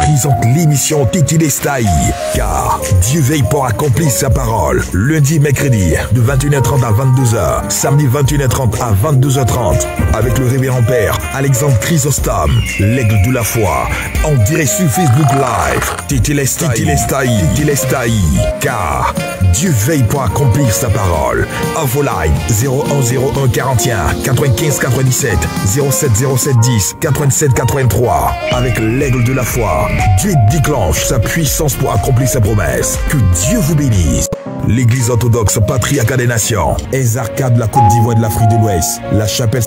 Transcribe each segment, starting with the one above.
présente l'émission Titi Lestaï, car Dieu veille pour accomplir sa parole. Lundi, mercredi, de 21h30 à 22h, samedi 21h30 à 22h30, avec le révérend père Alexandre Chrysostome, l'aigle de la foi, en direct sur Facebook Live. Titi Lestaï, car Dieu veille pour accomplir sa parole. Infoline 0101 41 95 97 07 07 10 87 83, avec l'aigle de la foi. Dieu déclenche sa puissance pour accomplir ses promesses. Que Dieu vous bénisse. L'église orthodoxe patriarcat des nations, Ezarka de la Côte d'Ivoire et de l'Afrique de l'Ouest, la chapelle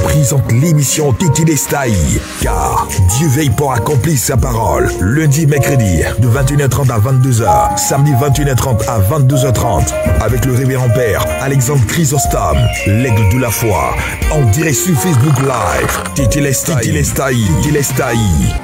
présente l'émission Titi Lestaï, car Dieu veille pour accomplir sa parole. Lundi, mercredi, de 21h30 à 22h, samedi 21h30 à 22h30, avec le révérend père Alexandre Chrysostome, l'aigle de la foi, en direct sur Facebook Live. Titi Lestaï,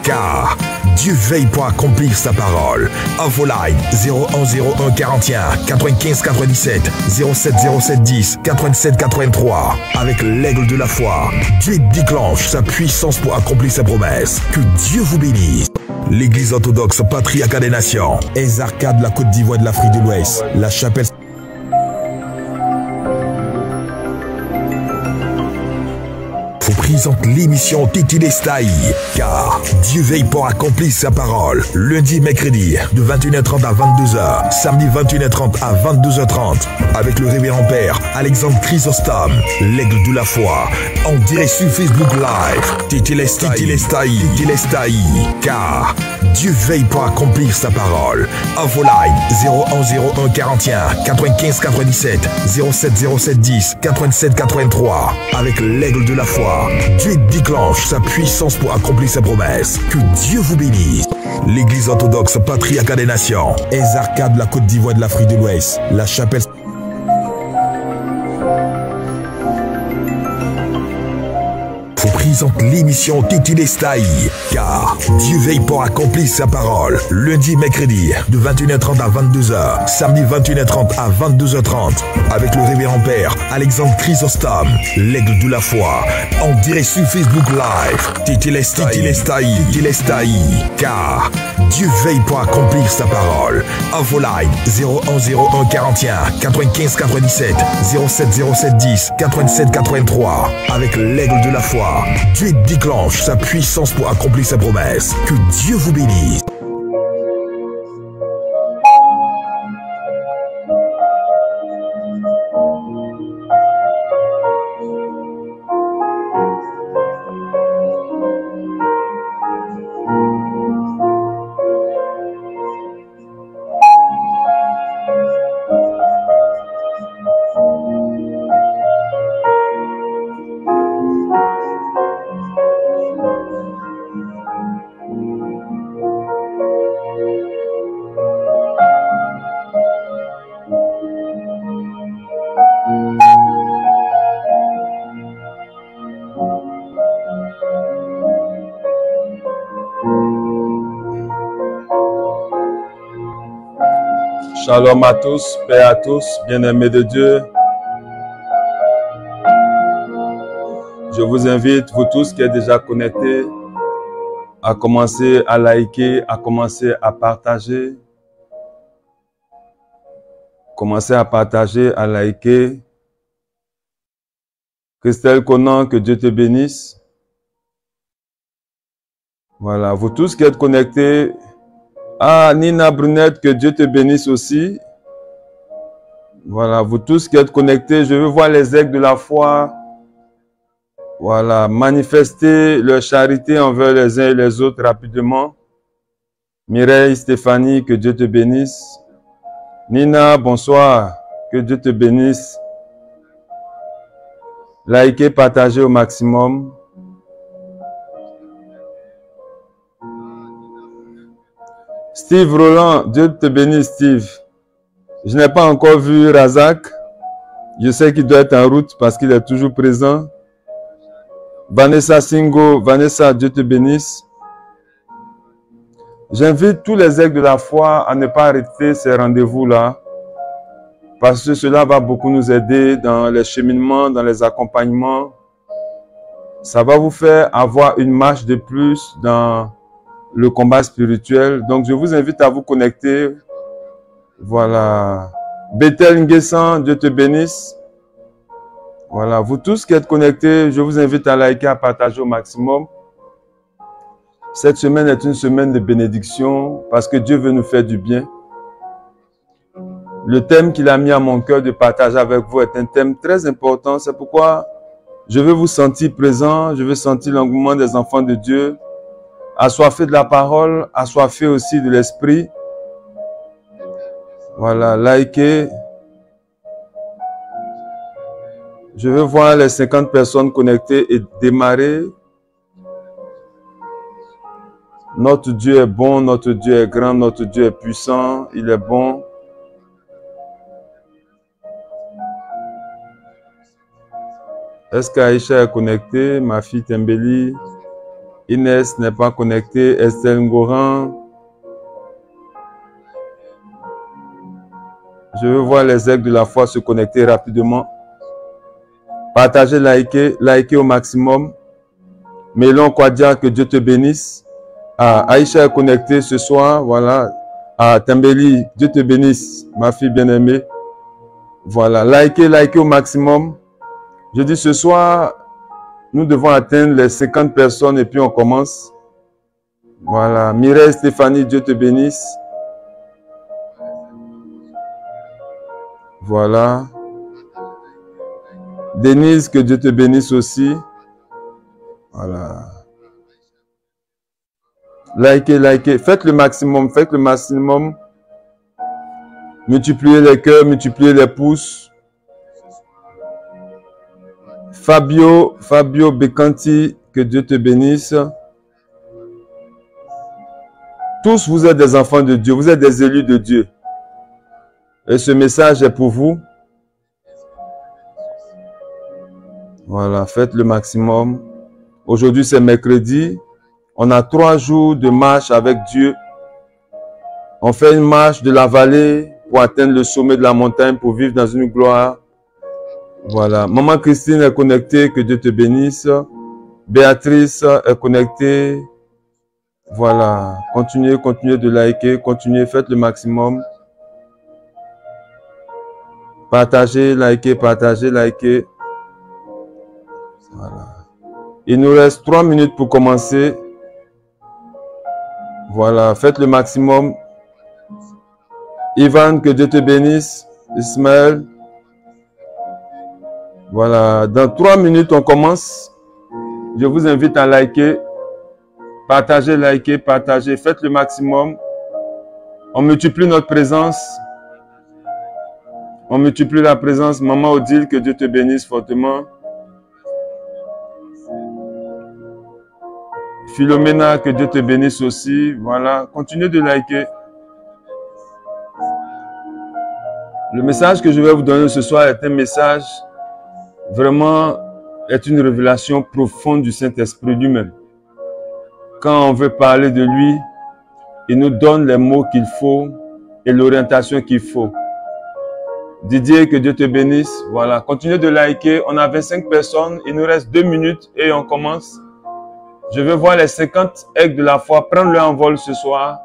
car Dieu veille pour accomplir sa parole. Infoline 0101 41 95 97 07 07 10 87 83, avec l'aigle de la foi. Dieu déclenche sa puissance pour accomplir ses promesses. Que Dieu vous bénisse. L'église orthodoxe patriarcat des nations, Ezarka de la Côte d'Ivoire et de l'Afrique de l'Ouest, la chapelle présente l'émission Titi Lestaï, car Dieu veille pour accomplir sa parole. Lundi, mercredi, de 21h30 à 22h, samedi 21h30 à 22h30, avec le révérend père Alexandre Chrysostome, l'aigle de la foi, en direct sur Facebook Live. Titi Lestaï, car Dieu veille pour accomplir sa parole. Infoline 0101 41 95 97 07 07 10 87 83, avec l'aigle de la foi. Dieu déclenche sa puissance pour accomplir ses promesses. Que Dieu vous bénisse. L'église orthodoxe patriarcat des nations, Ezarka de la Côte d'Ivoire et de l'Afrique de l'Ouest, la chapelle présente l'émission Titi Lestaï, car Dieu veille pour accomplir sa parole. Lundi, mercredi, de 21h30 à 22h, samedi 21h30 à 22h30, avec le révérend père Alexandre Chrysostome, l'aigle de la foi, en direct sur Facebook Live. Titi Lestaï, car Dieu veille pour accomplir sa parole. Infoline 0101 41 95 97 07 07 10 87 83, avec l'aigle de la foi. Dieu déclenche sa puissance pour accomplir ses promesses. Que Dieu vous bénisse. Shalom à tous, paix à tous, bien-aimés de Dieu. Je vous invite, vous tous qui êtes déjà connectés, à commencer à liker, à commencer à partager. Commencez à partager, à liker. Christelle Conan, que Dieu te bénisse. Voilà, vous tous qui êtes connectés. Ah, Nina Brunette, que Dieu te bénisse aussi. Voilà, vous tous qui êtes connectés, je veux voir les aigles de la foi. Voilà, manifester leur charité envers les uns et les autres rapidement. Mireille, Stéphanie, que Dieu te bénisse. Nina, bonsoir, que Dieu te bénisse. Likez, partagez au maximum. Steve Roland, Dieu te bénisse Steve. Je n'ai pas encore vu Razak. Je sais qu'il doit être en route parce qu'il est toujours présent. Vanessa Singo, Vanessa, Dieu te bénisse. J'invite tous les aigles de la foi à ne pas arrêter ces rendez-vous-là, parce que cela va beaucoup nous aider dans les cheminements, dans les accompagnements. Ça va vous faire avoir une marche de plus dans le combat spirituel. Donc, je vous invite à vous connecter. Voilà. Bethel Nguessan, Dieu te bénisse. Voilà. Vous tous qui êtes connectés, je vous invite à liker, à partager au maximum. Cette semaine est une semaine de bénédiction parce que Dieu veut nous faire du bien. Le thème qu'il a mis à mon cœur de partager avec vous est un thème très important. C'est pourquoi je veux vous sentir présent. Je veux sentir l'engouement des enfants de Dieu. Assoiffés de la parole, assoiffés aussi de l'esprit. Voilà, likez. Je veux voir les 50 personnes connectées et démarrer. Notre Dieu est bon, notre Dieu est grand, notre Dieu est puissant, il est bon. Est-ce qu'Aïcha est connectée? Ma fille Tembeli. Inès n'est pas connectée. Estelle Ngoran. Je veux voir les aigles de la foi se connecter rapidement. Partagez, likez au maximum. Mélon Kwadia, que Dieu te bénisse. Aïcha est connectée ce soir. Voilà. Tembeli, Dieu te bénisse, ma fille bien-aimée. Voilà. Likez au maximum. Je dis ce soir, nous devons atteindre les 50 personnes et puis on commence. Voilà. Mireille Stéphanie, Dieu te bénisse. Voilà. Denise, que Dieu te bénisse aussi. Voilà. Likez. Faites le maximum, Multipliez les cœurs, multipliez les pouces. Fabio Becanti, que Dieu te bénisse. Tous, vous êtes des enfants de Dieu, vous êtes des élus de Dieu. Et ce message est pour vous. Voilà, faites le maximum. Aujourd'hui, c'est mercredi. On a 3 jours de marche avec Dieu. On fait une marche de la vallée pour atteindre le sommet de la montagne, pour vivre dans une gloire. Voilà. Maman Christine est connectée, que Dieu te bénisse. Béatrice est connectée. Voilà. Continuez de liker, continuez, faites le maximum. Partagez, likez. Voilà. Il nous reste 3 minutes pour commencer. Voilà, faites le maximum. Ivan, que Dieu te bénisse. Ismaël. Voilà, dans 3 minutes, on commence. Je vous invite à liker. Partagez, faites le maximum. On multiplie notre présence. On multiplie la présence. Maman Odile, que Dieu te bénisse fortement. Philomena, que Dieu te bénisse aussi. Voilà, continuez de liker. Le message que je vais vous donner ce soir est un message vraiment, est une révélation profonde du Saint-Esprit lui-même. Quand on veut parler de lui, il nous donne les mots qu'il faut et l'orientation qu'il faut. Didier, que Dieu te bénisse. Voilà, continuez de liker. On a 25 personnes, il nous reste 2 minutes et on commence. Je veux voir les 50 aigles de la foi prendre leur envol ce soir.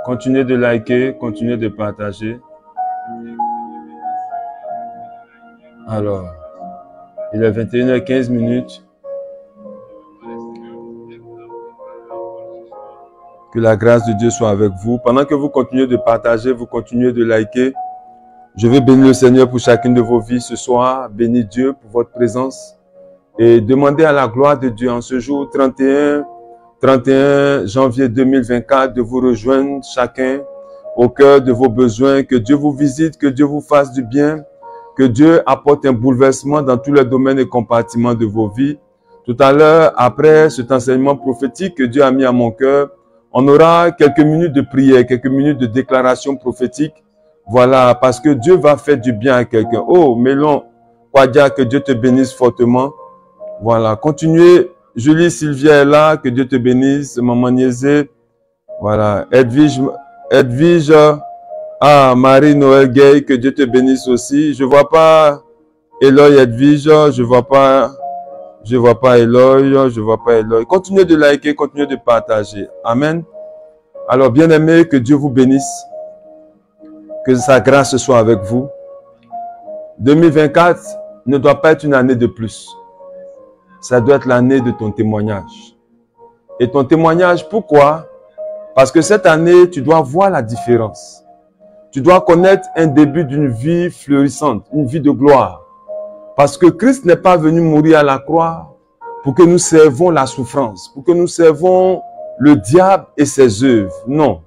Continuez de liker, continuez de partager. Alors, il est 21h15. Que la grâce de Dieu soit avec vous. Pendant que vous continuez de partager, vous continuez de liker, je veux bénir le Seigneur pour chacune de vos vies ce soir. Bénis Dieu pour votre présence. Et demandez à la gloire de Dieu en ce jour 31 janvier 2024 de vous rejoindre chacun au cœur de vos besoins. Que Dieu vous visite, que Dieu vous fasse du bien. Que Dieu apporte un bouleversement dans tous les domaines et compartiments de vos vies. Tout à l'heure, après cet enseignement prophétique que Dieu a mis à mon cœur, on aura quelques minutes de prière, quelques minutes de déclaration prophétique. Voilà, parce que Dieu va faire du bien à quelqu'un. Oh, Mélon Kwadia, que Dieu te bénisse fortement. Voilà, continuez. Julie Sylvia est là, que Dieu te bénisse. Maman Niézé, voilà. Edwige, Marie-Noël Gay, que Dieu te bénisse aussi. Je vois pas Eloy Edwige, je vois pas Eloy. Continuez de liker, continuez de partager. Amen. Alors, bien-aimés, que Dieu vous bénisse. Que sa grâce soit avec vous. 2024 ne doit pas être une année de plus. Ça doit être l'année de ton témoignage. Et ton témoignage, pourquoi? Parce que cette année, tu dois voir la différence. Tu dois connaître un début d'une vie fleurissante, une vie de gloire. Parce que Christ n'est pas venu mourir à la croix pour que nous servons la souffrance, pour que nous servons le diable et ses œuvres. Non.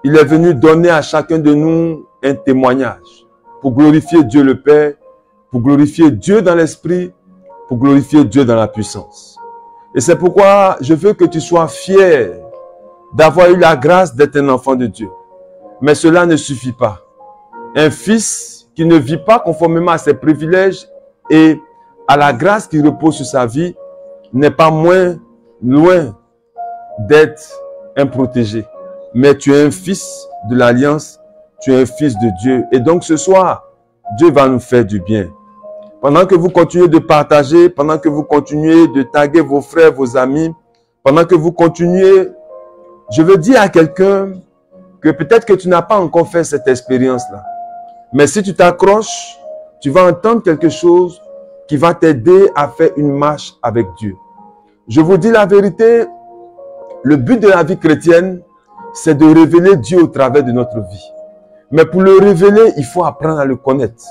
Il est venu donner à chacun de nous un témoignage pour glorifier Dieu le Père, pour glorifier Dieu dans l'esprit, pour glorifier Dieu dans la puissance. Et c'est pourquoi je veux que tu sois fier d'avoir eu la grâce d'être un enfant de Dieu. Mais cela ne suffit pas. Un fils qui ne vit pas conformément à ses privilèges et à la grâce qui repose sur sa vie n'est pas moins loin d'être un protégé. Mais tu es un fils de l'Alliance, tu es un fils de Dieu. Et donc ce soir, Dieu va nous faire du bien. Pendant que vous continuez de partager, pendant que vous continuez de taguer vos frères, vos amis, pendant que vous continuez, je veux dire à quelqu'un que peut-être que tu n'as pas encore fait cette expérience-là. Mais si tu t'accroches, tu vas entendre quelque chose qui va t'aider à faire une marche avec Dieu. Je vous dis la vérité, le but de la vie chrétienne, c'est de révéler Dieu au travers de notre vie. Mais pour le révéler, il faut apprendre à le connaître.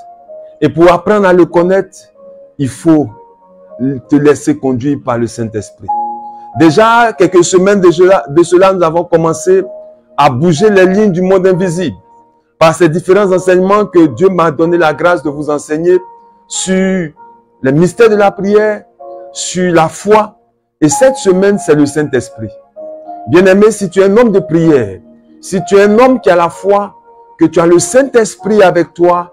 Et pour apprendre à le connaître, il faut te laisser conduire par le Saint-Esprit. Déjà, quelques semaines de cela, nous avons commencé à bouger les lignes du monde invisible. Par ces différents enseignements que Dieu m'a donné la grâce de vous enseigner sur les mystères de la prière, sur la foi. Et cette semaine, c'est le Saint-Esprit. Bien-aimé, si tu es un homme de prière, si tu es un homme qui a la foi, que tu as le Saint-Esprit avec toi,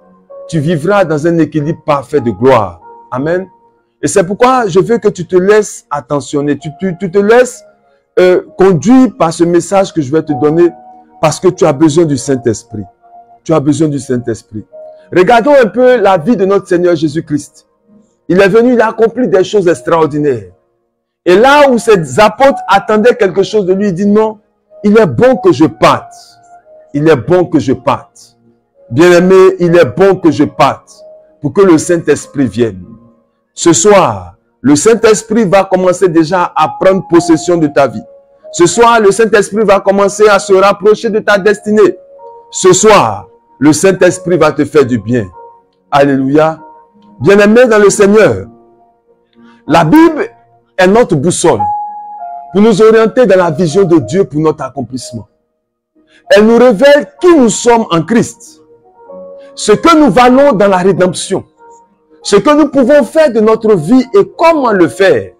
tu vivras dans un équilibre parfait de gloire. Amen. Et c'est pourquoi je veux que tu te laisses attentionner, tu te laisses conduire par ce message que je vais te donner, parce que tu as besoin du Saint-Esprit. Tu as besoin du Saint-Esprit. Regardons un peu la vie de notre Seigneur Jésus-Christ. Il est venu, il a accompli des choses extraordinaires. Et là où ses apôtres attendaient quelque chose de lui, il dit non, il est bon que je parte. Il est bon que je parte. Bien-aimé, il est bon que je parte pour que le Saint-Esprit vienne. Ce soir, le Saint-Esprit va commencer déjà à prendre possession de ta vie. Ce soir, le Saint-Esprit va commencer à se rapprocher de ta destinée. Ce soir, le Saint-Esprit va te faire du bien. Alléluia. Bien-aimé dans le Seigneur, la Bible est notre boussole pour nous orienter dans la vision de Dieu pour notre accomplissement. Elle nous révèle qui nous sommes en Christ, ce que nous valons dans la rédemption, ce que nous pouvons faire de notre vie et comment le faire.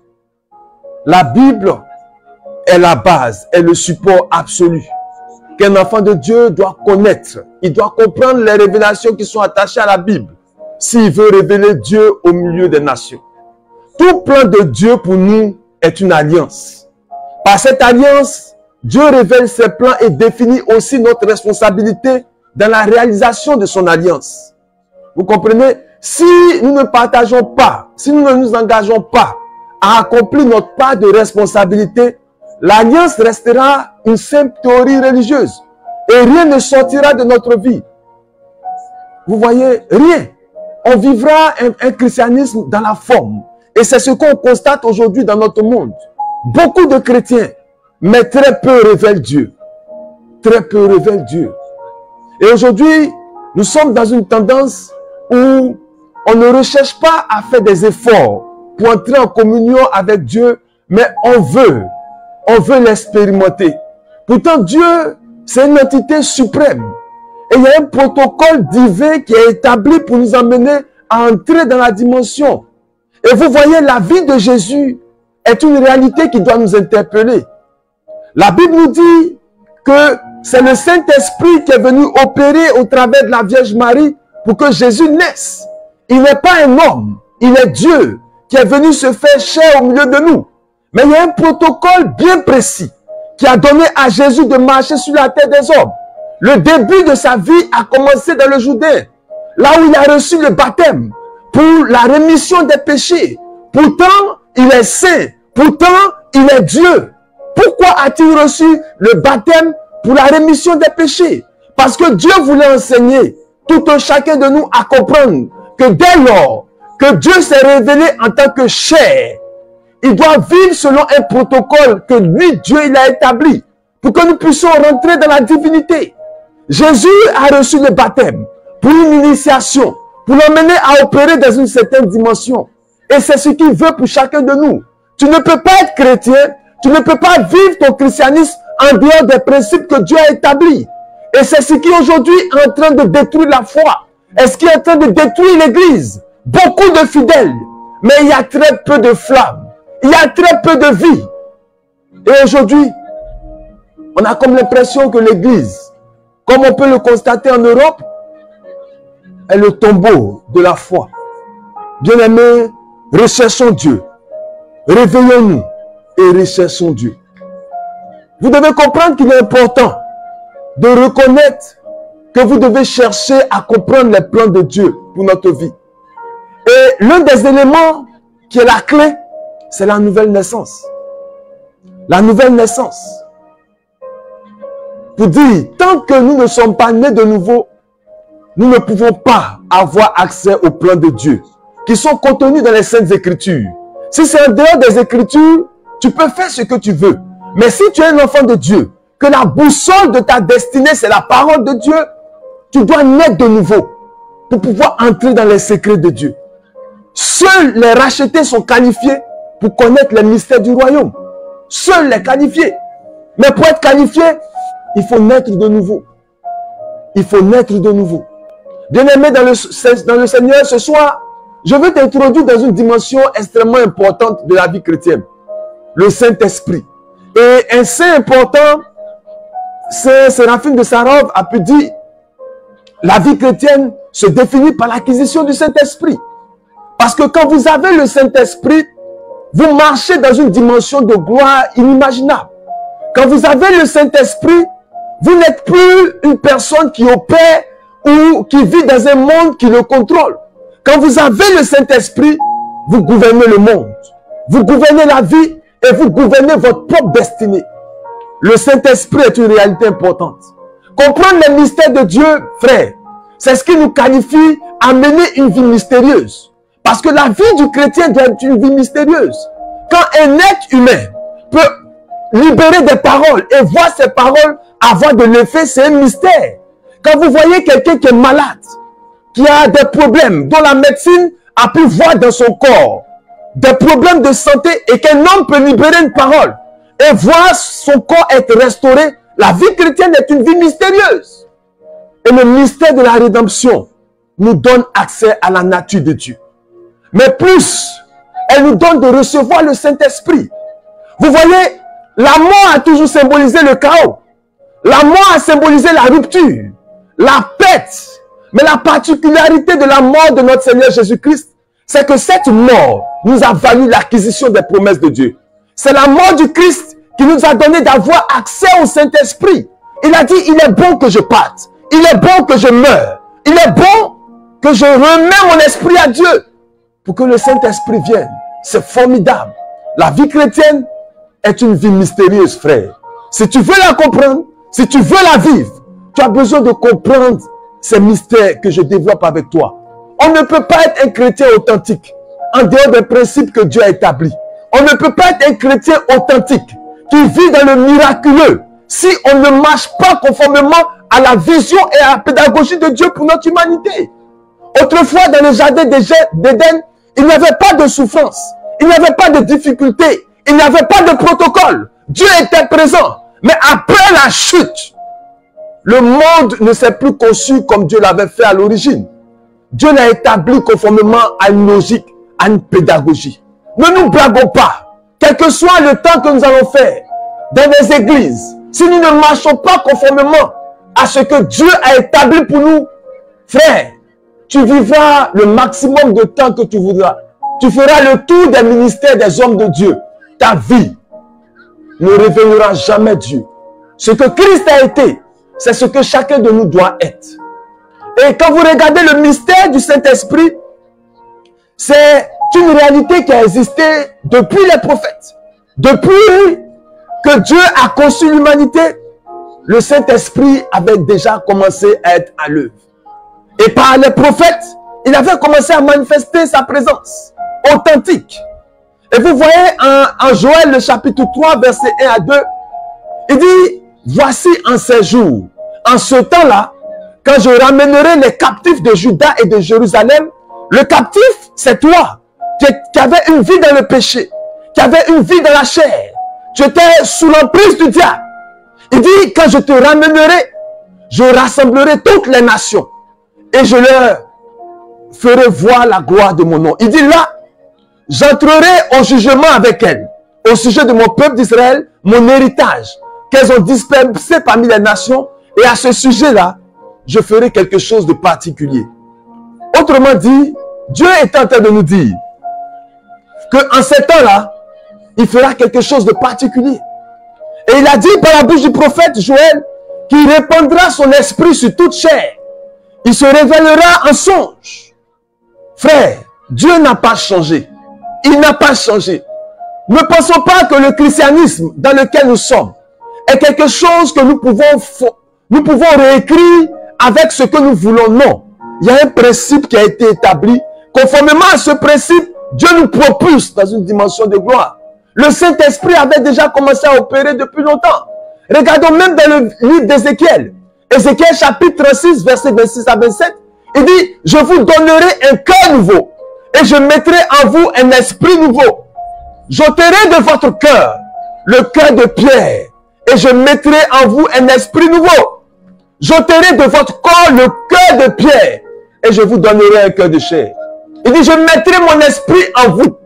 La Bible est la base, est le support absolu qu'un enfant de Dieu doit connaître. Il doit comprendre les révélations qui sont attachées à la Bible s'il veut révéler Dieu au milieu des nations. Tout plan de Dieu pour nous est une alliance. Par cette alliance, Dieu révèle ses plans et définit aussi notre responsabilité dans la réalisation de son alliance. Vous comprenez? Si nous ne partageons pas, si nous ne nous engageons pas à accomplir notre part de responsabilité, l'alliance restera une simple théorie religieuse et rien ne sortira de notre vie. Vous voyez, rien. On vivra un christianisme dans la forme. Et c'est ce qu'on constate aujourd'hui dans notre monde. Beaucoup de chrétiens, mais très peu révèlent Dieu. Très peu révèlent Dieu. Et aujourd'hui, nous sommes dans une tendance où on ne recherche pas à faire des efforts pour entrer en communion avec Dieu, mais on veut l'expérimenter. Pourtant, Dieu, c'est une entité suprême. Et il y a un protocole divin qui est établi pour nous amener à entrer dans la dimension. Et vous voyez, la vie de Jésus est une réalité qui doit nous interpeller. La Bible nous dit que c'est le Saint-Esprit qui est venu opérer au travers de la Vierge Marie pour que Jésus naisse. Il n'est pas un homme, il est Dieu qui est venu se faire chair au milieu de nous. Mais il y a un protocole bien précis qui a donné à Jésus de marcher sur la terre des hommes. Le début de sa vie a commencé dans le Jourdain, là où il a reçu le baptême pour la rémission des péchés. Pourtant, il est saint. Pourtant, il est Dieu. Pourquoi a-t-il reçu le baptême pour la rémission des péchés? Parce que Dieu voulait enseigner tout un chacun de nous à comprendre que dès lors que Dieu s'est révélé en tant que chair, il doit vivre selon un protocole que lui, Dieu, il a établi pour que nous puissions rentrer dans la divinité. Jésus a reçu le baptême pour une initiation, pour l'emmener à opérer dans une certaine dimension. Et c'est ce qu'il veut pour chacun de nous. Tu ne peux pas être chrétien, tu ne peux pas vivre ton christianisme en dehors des principes que Dieu a établis. Et c'est ce qui aujourd'hui est en train de détruire la foi. Et ce qui est en train de détruire l'église. Beaucoup de fidèles, mais il y a très peu de flammes. Il y a très peu de vie. Et aujourd'hui, on a comme l'impression que l'église, comme on peut le constater en Europe, est le tombeau de la foi. Bien-aimés, recherchons Dieu. Réveillons-nous et recherchons Dieu. Vous devez comprendre qu'il est important de reconnaître que vous devez chercher à comprendre les plans de Dieu pour notre vie. Et l'un des éléments qui est la clé, c'est la nouvelle naissance. La nouvelle naissance. Pour dire, tant que nous ne sommes pas nés de nouveau, nous ne pouvons pas avoir accès aux plans de Dieu qui sont contenus dans les Saintes Écritures. Si c'est en dehors des Écritures, tu peux faire ce que tu veux. Mais si tu es un enfant de Dieu, que la boussole de ta destinée, c'est la parole de Dieu, tu dois naître de nouveau pour pouvoir entrer dans les secrets de Dieu. Seuls les rachetés sont qualifiés pour connaître les mystères du royaume. Seuls les qualifiés. Mais pour être qualifié, il faut naître de nouveau. Il faut naître de nouveau. Bien-aimé dans le Seigneur, ce soir, je veux t'introduire dans une dimension extrêmement importante de la vie chrétienne. Le Saint-Esprit. Et un saint important, c'est Séraphin de Sarov a pu dire, la vie chrétienne se définit par l'acquisition du Saint-Esprit. Parce que quand vous avez le Saint-Esprit, vous marchez dans une dimension de gloire inimaginable. Quand vous avez le Saint-Esprit, vous n'êtes plus une personne qui opère ou qui vit dans un monde qui le contrôle. Quand vous avez le Saint-Esprit, vous gouvernez le monde. Vous gouvernez la vie et vous gouvernez votre propre destinée. Le Saint-Esprit est une réalité importante. Comprendre les mystères de Dieu, frère, c'est ce qui nous qualifie à mener une vie mystérieuse. Parce que la vie du chrétien doit être une vie mystérieuse. Quand un être humain peut libérer des paroles et voir ces paroles avoir de l'effet, c'est un mystère. Quand vous voyez quelqu'un qui est malade, qui a des problèmes dont la médecine a pu voir dans son corps, des problèmes de santé et qu'un homme peut libérer une parole et voir son corps être restauré, la vie chrétienne est une vie mystérieuse. Et le mystère de la rédemption nous donne accès à la nature de Dieu. Mais plus, elle nous donne de recevoir le Saint-Esprit. Vous voyez, la mort a toujours symbolisé le chaos. La mort a symbolisé la rupture, la perte. Mais la particularité de la mort de notre Seigneur Jésus-Christ, c'est que cette mort nous a valu l'acquisition des promesses de Dieu. C'est la mort du Christ qui nous a donné d'avoir accès au Saint-Esprit. Il a dit, il est bon que je parte. Il est bon que je meure. Il est bon que je remets mon esprit à Dieu pour que le Saint-Esprit vienne. C'est formidable. La vie chrétienne est une vie mystérieuse, frère. Si tu veux la comprendre, si tu veux la vivre, tu as besoin de comprendre ces mystères que je développe avec toi. On ne peut pas être un chrétien authentique en dehors des principes que Dieu a établis. On ne peut pas être un chrétien authentique qui vit dans le miraculeux si on ne marche pas conformément à la vision et à la pédagogie de Dieu pour notre humanité. Autrefois, dans le jardin d'Éden, il n'y avait pas de souffrance, il n'y avait pas de difficulté, il n'y avait pas de protocole. Dieu était présent. Mais après la chute, le monde ne s'est plus conçu comme Dieu l'avait fait à l'origine. Dieu l'a établi conformément à une logique, à une pédagogie. Ne nous blaguons pas. Quel que soit le temps que nous allons faire dans les églises, si nous ne marchons pas conformément à ce que Dieu a établi pour nous, frère, tu vivras le maximum de temps que tu voudras. Tu feras le tour des ministères des hommes de Dieu. ta vie ne révélera jamais Dieu. Ce que Christ a été, c'est ce que chacun de nous doit être. Et quand vous regardez le mystère du Saint-Esprit, c'est une réalité qui a existé depuis les prophètes. Depuis que Dieu a conçu l'humanité, le Saint-Esprit avait déjà commencé à être à l'œuvre. Et par les prophètes, il avait commencé à manifester sa présence authentique. Et vous voyez en Joël, le chapitre 3, verset 1 à 2, il dit, voici en ces jours, en ce temps-là, quand je ramènerai les captifs de Juda et de Jérusalem, le captif, c'est toi, qui avais une vie dans le péché, qui avait une vie dans la chair. Tu étais sous l'emprise du diable. Il dit, quand je te ramènerai, je rassemblerai toutes les nations et je leur ferai voir la gloire de mon nom. Il dit là, j'entrerai au jugement avec elles, au sujet de mon peuple d'Israël, mon héritage, qu'elles ont dispersé parmi les nations, et à ce sujet-là, je ferai quelque chose de particulier. Autrement dit, Dieu est en train de nous dire qu'en ces temps-là, il fera quelque chose de particulier. Et il a dit par la bouche du prophète Joël qu'il répandra son esprit sur toute chair. Il se révélera en songe. Frère, Dieu n'a pas changé. Il n'a pas changé. Ne pensons pas que le christianisme dans lequel nous sommes est quelque chose que nous pouvons réécrire avec ce que nous voulons. Non. Il y a un principe qui a été établi. Conformément à ce principe, Dieu nous propulse dans une dimension de gloire. Le Saint-Esprit avait déjà commencé à opérer depuis longtemps. Regardons même dans le livre d'Ézéchiel. Ézéchiel chapitre 36, verset 26 à 27. Il dit, je vous donnerai un cœur nouveau et je mettrai en vous un esprit nouveau. J'ôterai de votre cœur le cœur de pierre et je mettrai en vous un esprit nouveau. J'ôterai de votre corps le cœur de pierre et je vous donnerai un cœur de chair. Il dit, je mettrai mon esprit en vous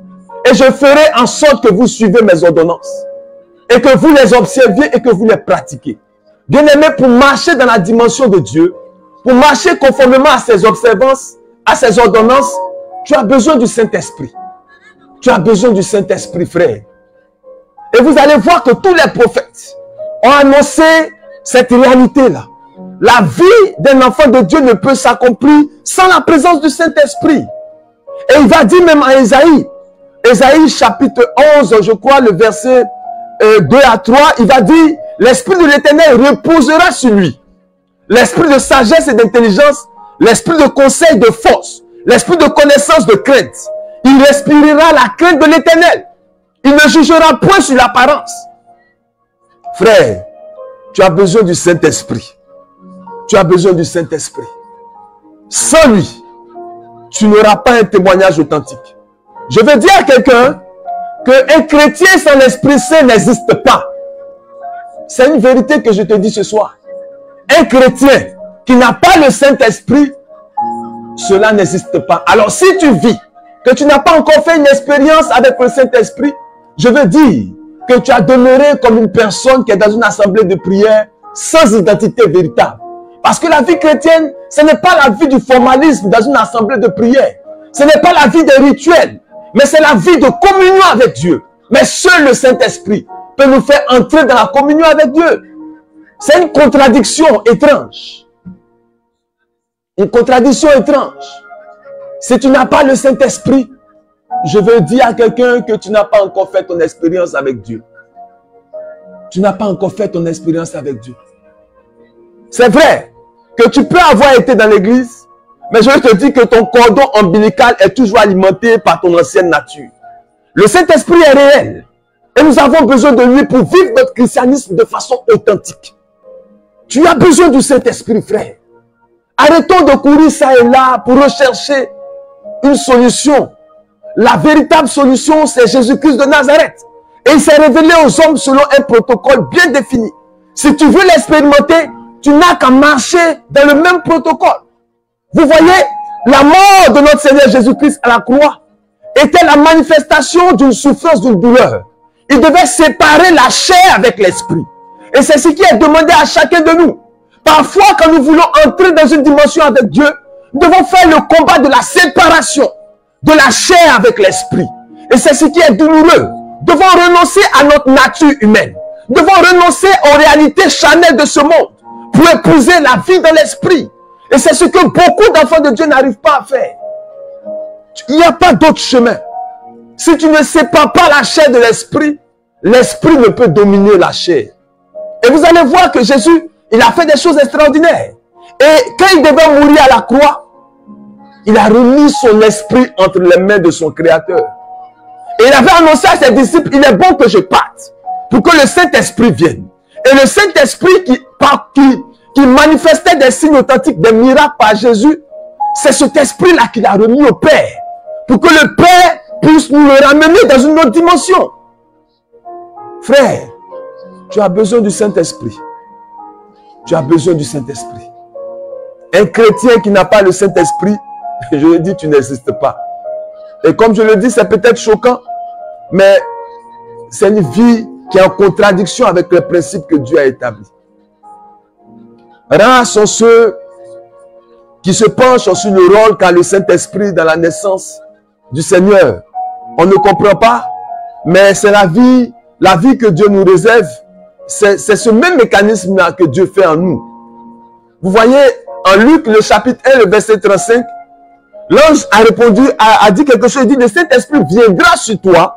et je ferai en sorte que vous suivez mes ordonnances et que vous les observiez et que vous les pratiquiez. Bien-aimé, pour marcher dans la dimension de Dieu, pour marcher conformément à ses observances, à ses ordonnances, tu as besoin du Saint-Esprit. Tu as besoin du Saint-Esprit, frère. Et vous allez voir que tous les prophètes ont annoncé cette réalité-là. La vie d'un enfant de Dieu ne peut s'accomplir sans la présence du Saint-Esprit. Et il va dire même à Ésaïe, Ésaïe chapitre 11, je crois, le verset 2 à 3, il va dire, l'Esprit de l'Éternel reposera sur lui. L'esprit de sagesse et d'intelligence, l'esprit de conseil, de force, l'esprit de connaissance, de crainte. Il respirera la crainte de l'Éternel. Il ne jugera point sur l'apparence. Frère, tu as besoin du Saint-Esprit. Tu as besoin du Saint-Esprit. Sans lui, tu n'auras pas un témoignage authentique. Je veux dire à quelqu'un qu'un chrétien sans l'Esprit Saint n'existe pas. C'est une vérité que je te dis ce soir. Un chrétien qui n'a pas le Saint-Esprit, cela n'existe pas. Alors si tu vis que tu n'as pas encore fait une expérience avec le Saint-Esprit, je veux dire que tu as demeuré comme une personne qui est dans une assemblée de prière sans identité véritable. Parce que la vie chrétienne, ce n'est pas la vie du formalisme dans une assemblée de prière. Ce n'est pas la vie des rituels, mais c'est la vie de communion avec Dieu. Mais seul le Saint-Esprit peut nous faire entrer dans la communion avec Dieu. C'est une contradiction étrange. Une contradiction étrange. Si tu n'as pas le Saint-Esprit, je veux dire à quelqu'un que tu n'as pas encore fait ton expérience avec Dieu. Tu n'as pas encore fait ton expérience avec Dieu. C'est vrai que tu peux avoir été dans l'église, mais je te dis que ton cordon ombilical est toujours alimenté par ton ancienne nature. Le Saint-Esprit est réel. Et nous avons besoin de lui pour vivre notre christianisme de façon authentique. Tu as besoin du Saint-Esprit, frère. Arrêtons de courir ça et là pour rechercher une solution. La véritable solution, c'est Jésus-Christ de Nazareth. Et il s'est révélé aux hommes selon un protocole bien défini. Si tu veux l'expérimenter, tu n'as qu'à marcher dans le même protocole. Vous voyez, la mort de notre Seigneur Jésus-Christ à la croix était la manifestation d'une souffrance, d'une douleur. Il devait séparer la chair avec l'esprit. Et c'est ce qui est demandé à chacun de nous. Parfois, quand nous voulons entrer dans une dimension avec Dieu, nous devons faire le combat de la séparation de la chair avec l'esprit. Et c'est ce qui est douloureux. devons renoncer à notre nature humaine. Devons renoncer aux réalités charnelles de ce monde pour épouser la vie dans l'esprit. Et c'est ce que beaucoup d'enfants de Dieu n'arrivent pas à faire. Il n'y a pas d'autre chemin. Si tu ne sépares pas la chair de l'esprit, l'esprit ne peut dominer la chair. Et vous allez voir que Jésus, il a fait des choses extraordinaires. Et quand il devait mourir à la croix, il a remis son esprit entre les mains de son Créateur. Et il avait annoncé à ses disciples, il est bon que je parte pour que le Saint-Esprit vienne. Et le Saint-Esprit qui manifestait des signes authentiques, des miracles par Jésus, c'est cet esprit-là qu'il a remis au Père pour que le Père puisse nous le ramener dans une autre dimension. Frère, tu as besoin du Saint-Esprit. Tu as besoin du Saint-Esprit. Un chrétien qui n'a pas le Saint-Esprit, je le dis, tu n'existes pas. Et comme je le dis, c'est peut-être choquant, mais c'est une vie qui est en contradiction avec les principes que Dieu a établis. Rares sont ceux qui se penchent sur le rôle qu'a le Saint-Esprit dans la naissance du Seigneur. On ne comprend pas, mais c'est la vie que Dieu nous réserve. C'est ce même mécanisme-là que Dieu fait en nous. Vous voyez, en Luc, le chapitre 1, le verset 35, l'ange a répondu, a dit quelque chose. Il dit, le Saint-Esprit viendra sur toi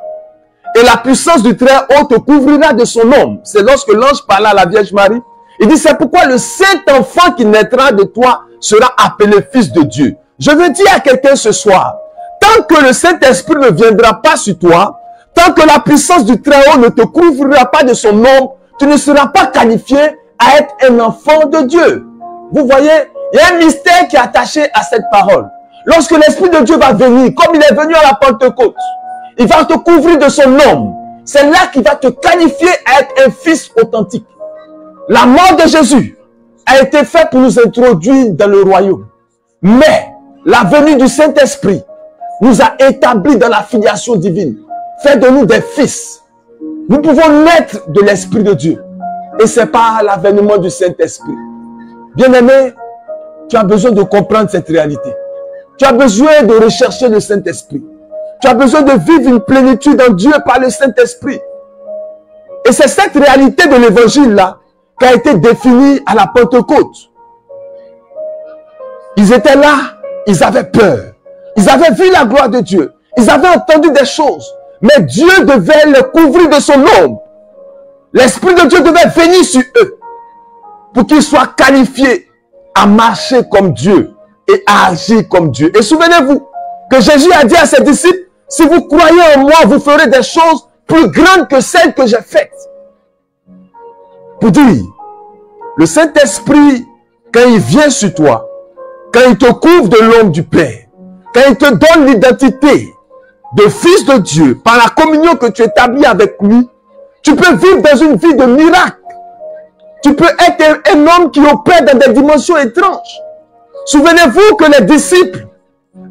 et la puissance du Très-Haut te couvrira de son ombre. C'est lorsque l'ange parla à la Vierge Marie. Il dit, c'est pourquoi le Saint-Enfant qui naîtra de toi sera appelé Fils de Dieu. Je veux dire à quelqu'un ce soir, tant que le Saint-Esprit ne viendra pas sur toi, tant que la puissance du Très-Haut ne te couvrira pas de son ombre, tu ne seras pas qualifié à être un enfant de Dieu. Vous voyez, il y a un mystère qui est attaché à cette parole. Lorsque l'Esprit de Dieu va venir, comme il est venu à la Pentecôte, il va te couvrir de son ombre. C'est là qu'il va te qualifier à être un fils authentique. La mort de Jésus a été faite pour nous introduire dans le royaume. Mais la venue du Saint-Esprit nous a établis dans la filiation divine. Fait de nous des fils. Nous pouvons naître de l'Esprit de Dieu. Et c'est par l'avènement du Saint-Esprit. Bien-aimé, tu as besoin de comprendre cette réalité. Tu as besoin de rechercher le Saint-Esprit. Tu as besoin de vivre une plénitude en Dieu par le Saint-Esprit. Et c'est cette réalité de l'évangile-là qui a été définie à la Pentecôte. Ils étaient là, ils avaient peur. Ils avaient vu la gloire de Dieu. Ils avaient entendu des choses. Mais Dieu devait les couvrir de son ombre. L'Esprit de Dieu devait venir sur eux pour qu'ils soient qualifiés à marcher comme Dieu et à agir comme Dieu. Et souvenez-vous que Jésus a dit à ses disciples, si vous croyez en moi, vous ferez des choses plus grandes que celles que j'ai faites. Pour dire, le Saint-Esprit, quand il vient sur toi, quand il te couvre de l'ombre du Père, quand il te donne l'identité de fils de Dieu, par la communion que tu établis avec lui, tu peux vivre dans une vie de miracle. Tu peux être un homme qui opère dans des dimensions étranges. Souvenez-vous que les disciples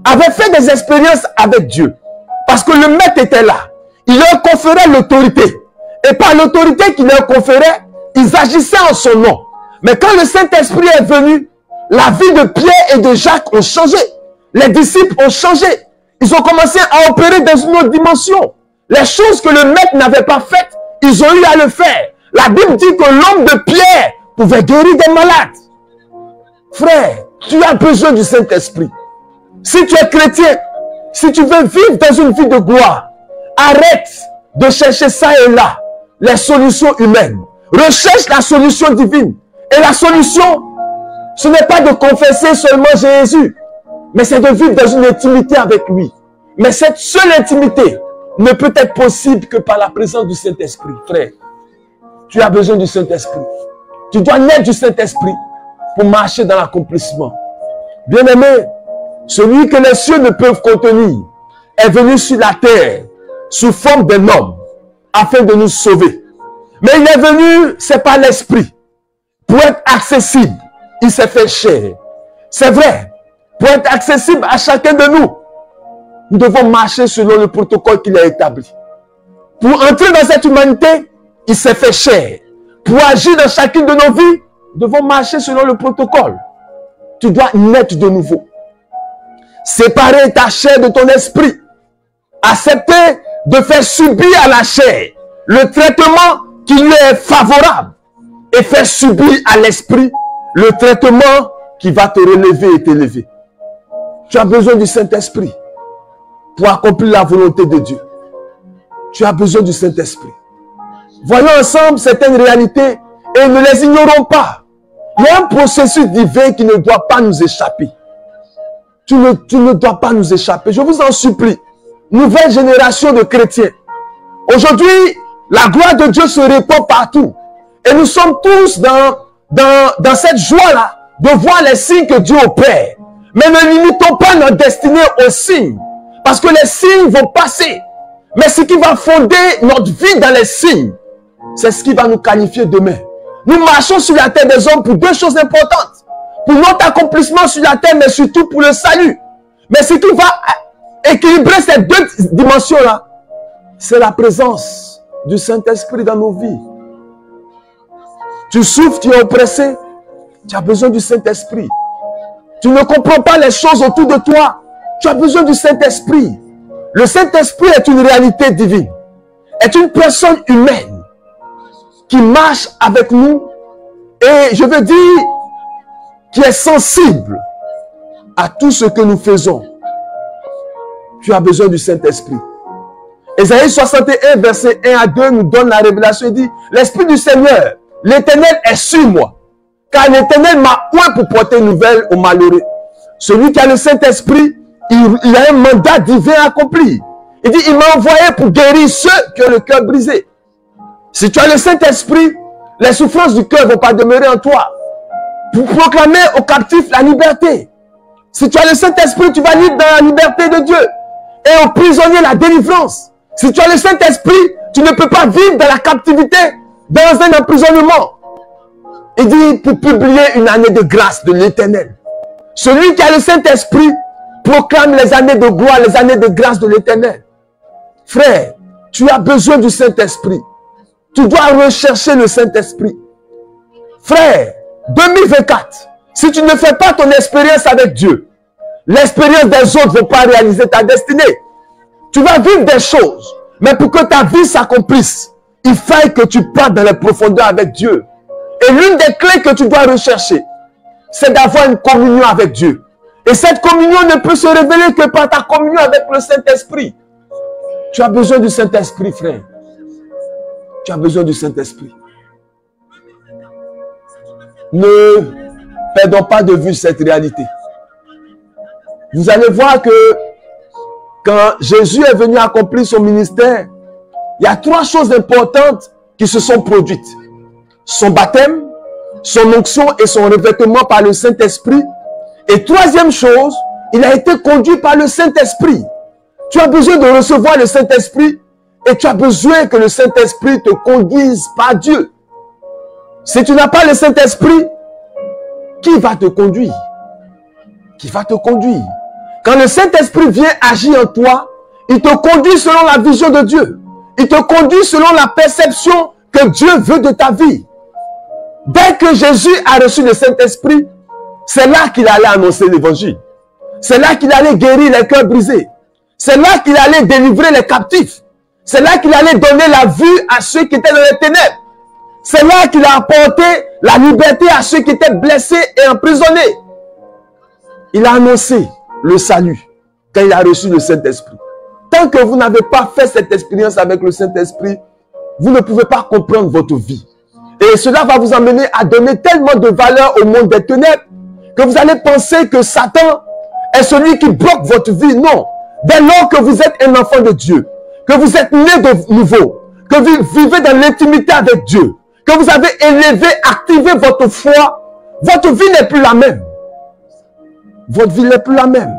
avaient fait des expériences avec Dieu. Parce que le maître était là. Il leur conférait l'autorité. Et par l'autorité qu'il leur conférait, ils agissaient en son nom. Mais quand le Saint-Esprit est venu, la vie de Pierre et de Jacques ont changé. Les disciples ont changé. Ils ont commencé à opérer dans une autre dimension. Les choses que le maître n'avait pas faites, ils ont eu à le faire. La Bible dit que l'homme de Pierre pouvait guérir des malades. Frère, tu as besoin du Saint-Esprit. Si tu es chrétien, si tu veux vivre dans une vie de gloire, arrête de chercher ça et là les solutions humaines. Recherche la solution divine. Et la solution, ce n'est pas de confesser seulement Jésus, mais c'est de vivre dans une intimité avec lui. Mais cette seule intimité ne peut être possible que par la présence du Saint-Esprit. Frère, tu as besoin du Saint-Esprit. Tu dois naître du Saint-Esprit pour marcher dans l'accomplissement. Bien-aimé, celui que les cieux ne peuvent contenir est venu sur la terre sous forme d'un homme afin de nous sauver. Mais il est venu, c'est par l'Esprit, pour être accessible. Il s'est fait chair. C'est vrai, pour être accessible à chacun de nous, nous devons marcher selon le protocole qu'il a établi. Pour entrer dans cette humanité, il s'est fait chair. Pour agir dans chacune de nos vies, nous devons marcher selon le protocole. Tu dois naître de nouveau. Séparer ta chair de ton esprit. Accepter de faire subir à la chair le traitement qui lui est favorable et faire subir à l'esprit le traitement qui va te relever et t'élever. Tu as besoin du Saint-Esprit pour accomplir la volonté de Dieu. Tu as besoin du Saint-Esprit. Voyons ensemble certaines réalités et ne les ignorons pas. Il y a un processus divin qui ne doit pas nous échapper. Tu ne dois pas nous échapper. Je vous en supplie. Nouvelle génération de chrétiens. Aujourd'hui, la gloire de Dieu se répand partout. Et nous sommes tous dans cette joie-là de voir les signes que Dieu opère. Mais ne limitons pas notre destinée aux signes. Parce que les signes vont passer. Mais ce qui va fonder notre vie dans les signes, c'est ce qui va nous qualifier demain. Nous marchons sur la terre des hommes pour deux choses importantes. Pour notre accomplissement sur la terre, mais surtout pour le salut. Mais ce qui va équilibrer ces deux dimensions-là, c'est la présence du Saint-Esprit dans nos vies. Tu souffres, tu es oppressé, tu as besoin du Saint-Esprit. Tu ne comprends pas les choses autour de toi, tu as besoin du Saint-Esprit. Le Saint-Esprit est une réalité divine, est une personne humaine qui marche avec nous et je veux dire qui est sensible à tout ce que nous faisons. Tu as besoin du Saint-Esprit. Ésaïe 61, verset 1 à 2 nous donne la révélation. Il dit, l'Esprit du Seigneur, l'Éternel est sur moi. Car l'Éternel m'a oint pour porter une nouvelle aux malheureux. Celui qui a le Saint-Esprit, il a un mandat divin à accomplir. Il dit, il m'a envoyé pour guérir ceux qui ont le cœur brisé. Si tu as le Saint-Esprit, les souffrances du cœur ne vont pas demeurer en toi. Pour proclamer aux captifs la liberté. Si tu as le Saint-Esprit, tu vas vivre dans la liberté de Dieu. Et aux prisonniers la délivrance. Si tu as le Saint-Esprit, tu ne peux pas vivre dans la captivité, dans un emprisonnement. Il dit pour publier une année de grâce de l'Éternel. Celui qui a le Saint-Esprit proclame les années de gloire, les années de grâce de l'Éternel. Frère, tu as besoin du Saint-Esprit. Tu dois rechercher le Saint-Esprit. Frère, 2024, si tu ne fais pas ton expérience avec Dieu, l'expérience des autres ne va pas réaliser ta destinée. Tu vas vivre des choses, mais pour que ta vie s'accomplisse, il faut que tu partes dans les profondeurs avec Dieu. Et l'une des clés que tu dois rechercher, c'est d'avoir une communion avec Dieu. Et cette communion ne peut se révéler que par ta communion avec le Saint-Esprit. Tu as besoin du Saint-Esprit, frère. Tu as besoin du Saint-Esprit. Ne perdons pas de vue cette réalité. Vous allez voir que quand Jésus est venu accomplir son ministère, il y a trois choses importantes qui se sont produites. Son baptême, son onction et son revêtement par le Saint-Esprit. Et troisième chose, il a été conduit par le Saint-Esprit. Tu as besoin de recevoir le Saint-Esprit et tu as besoin que le Saint-Esprit te conduise par Dieu. Si tu n'as pas le Saint-Esprit, qui va te conduire? Qui va te conduire? Quand le Saint-Esprit vient agir en toi, il te conduit selon la vision de Dieu. Il te conduit selon la perception que Dieu veut de ta vie. Dès que Jésus a reçu le Saint-Esprit, c'est là qu'il allait annoncer l'évangile. C'est là qu'il allait guérir les cœurs brisés. C'est là qu'il allait délivrer les captifs. C'est là qu'il allait donner la vue à ceux qui étaient dans les ténèbres. C'est là qu'il a apporté la liberté à ceux qui étaient blessés et emprisonnés. Il a annoncé le salut quand il a reçu le Saint-Esprit. Tant que vous n'avez pas fait cette expérience avec le Saint-Esprit, vous ne pouvez pas comprendre votre vie. Et cela va vous amener à donner tellement de valeur au monde des ténèbres que vous allez penser que Satan est celui qui bloque votre vie. Non. Dès lors que vous êtes un enfant de Dieu, que vous êtes né de nouveau, que vous vivez dans l'intimité avec Dieu, que vous avez élevé, activé votre foi, votre vie n'est plus la même. Votre vie n'est plus la même.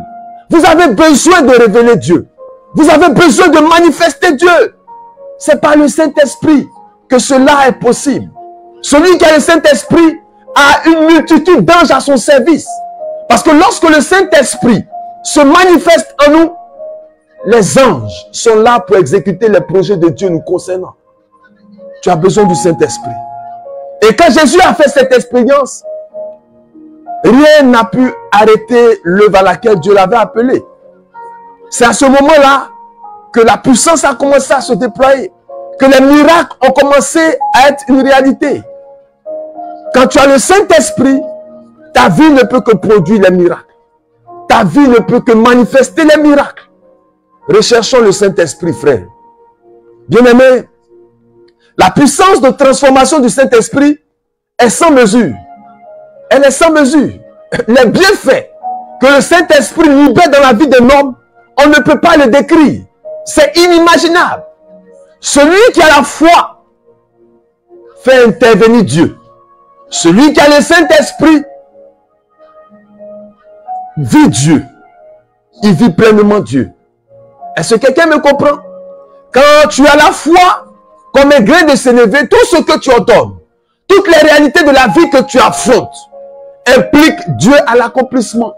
Vous avez besoin de révéler Dieu. Vous avez besoin de manifester Dieu. C'est par le Saint-Esprit que cela est possible. Celui qui a le Saint-Esprit a une multitude d'anges à son service. Parce que lorsque le Saint-Esprit se manifeste en nous, les anges sont là pour exécuter les projets de Dieu nous concernant. Tu as besoin du Saint-Esprit. Et quand Jésus a fait cette expérience, rien n'a pu arrêter l'œuvre à laquelle Dieu l'avait appelé. C'est à ce moment-là que la puissance a commencé à se déployer, que les miracles ont commencé à être une réalité. Quand tu as le Saint-Esprit, ta vie ne peut que produire les miracles. Ta vie ne peut que manifester les miracles. Recherchons le Saint-Esprit, frère. Bien-aimés, la puissance de transformation du Saint-Esprit est sans mesure. Elle est sans mesure. Les bienfaits que le Saint-Esprit libère dans la vie d'un homme, on ne peut pas le décrire. C'est inimaginable. Celui qui a la foi fait intervenir Dieu. Celui qui a le Saint-Esprit vit Dieu. Il vit pleinement Dieu. Est-ce que quelqu'un me comprend? Quand tu as la foi comme un grain de sénévé, tout ce que tu ordonnes, toutes les réalités de la vie que tu affrontes, impliquent Dieu à l'accomplissement.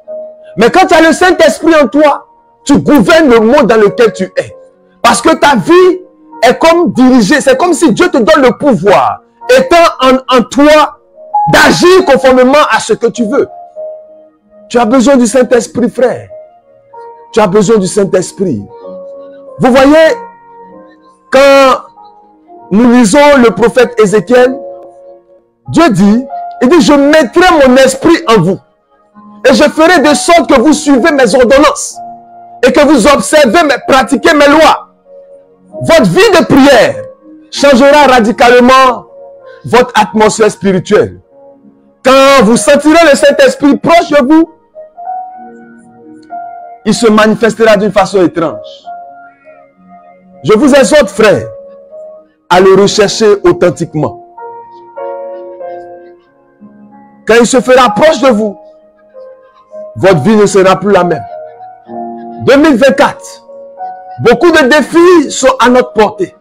Mais quand tu as le Saint-Esprit en toi, tu gouvernes le monde dans lequel tu es. Parce que ta vie est comme dirigée. C'est comme si Dieu te donne le pouvoir, étant en toi, d'agir conformément à ce que tu veux. Tu as besoin du Saint-Esprit, frère. Tu as besoin du Saint-Esprit. Vous voyez, quand nous lisons le prophète Ézéchiel, Dieu dit, il dit, je mettrai mon esprit en vous. Et je ferai de sorte que vous suivez mes ordonnances. Et que vous observez, pratiquez mes lois. Votre vie de prière changera radicalement votre atmosphère spirituelle. Quand vous sentirez le Saint-Esprit proche de vous, il se manifestera d'une façon étrange. Je vous exhorte, frères, à le rechercher authentiquement. Quand il se fera proche de vous, votre vie ne sera plus la même. 2024, beaucoup de défis sont à notre portée.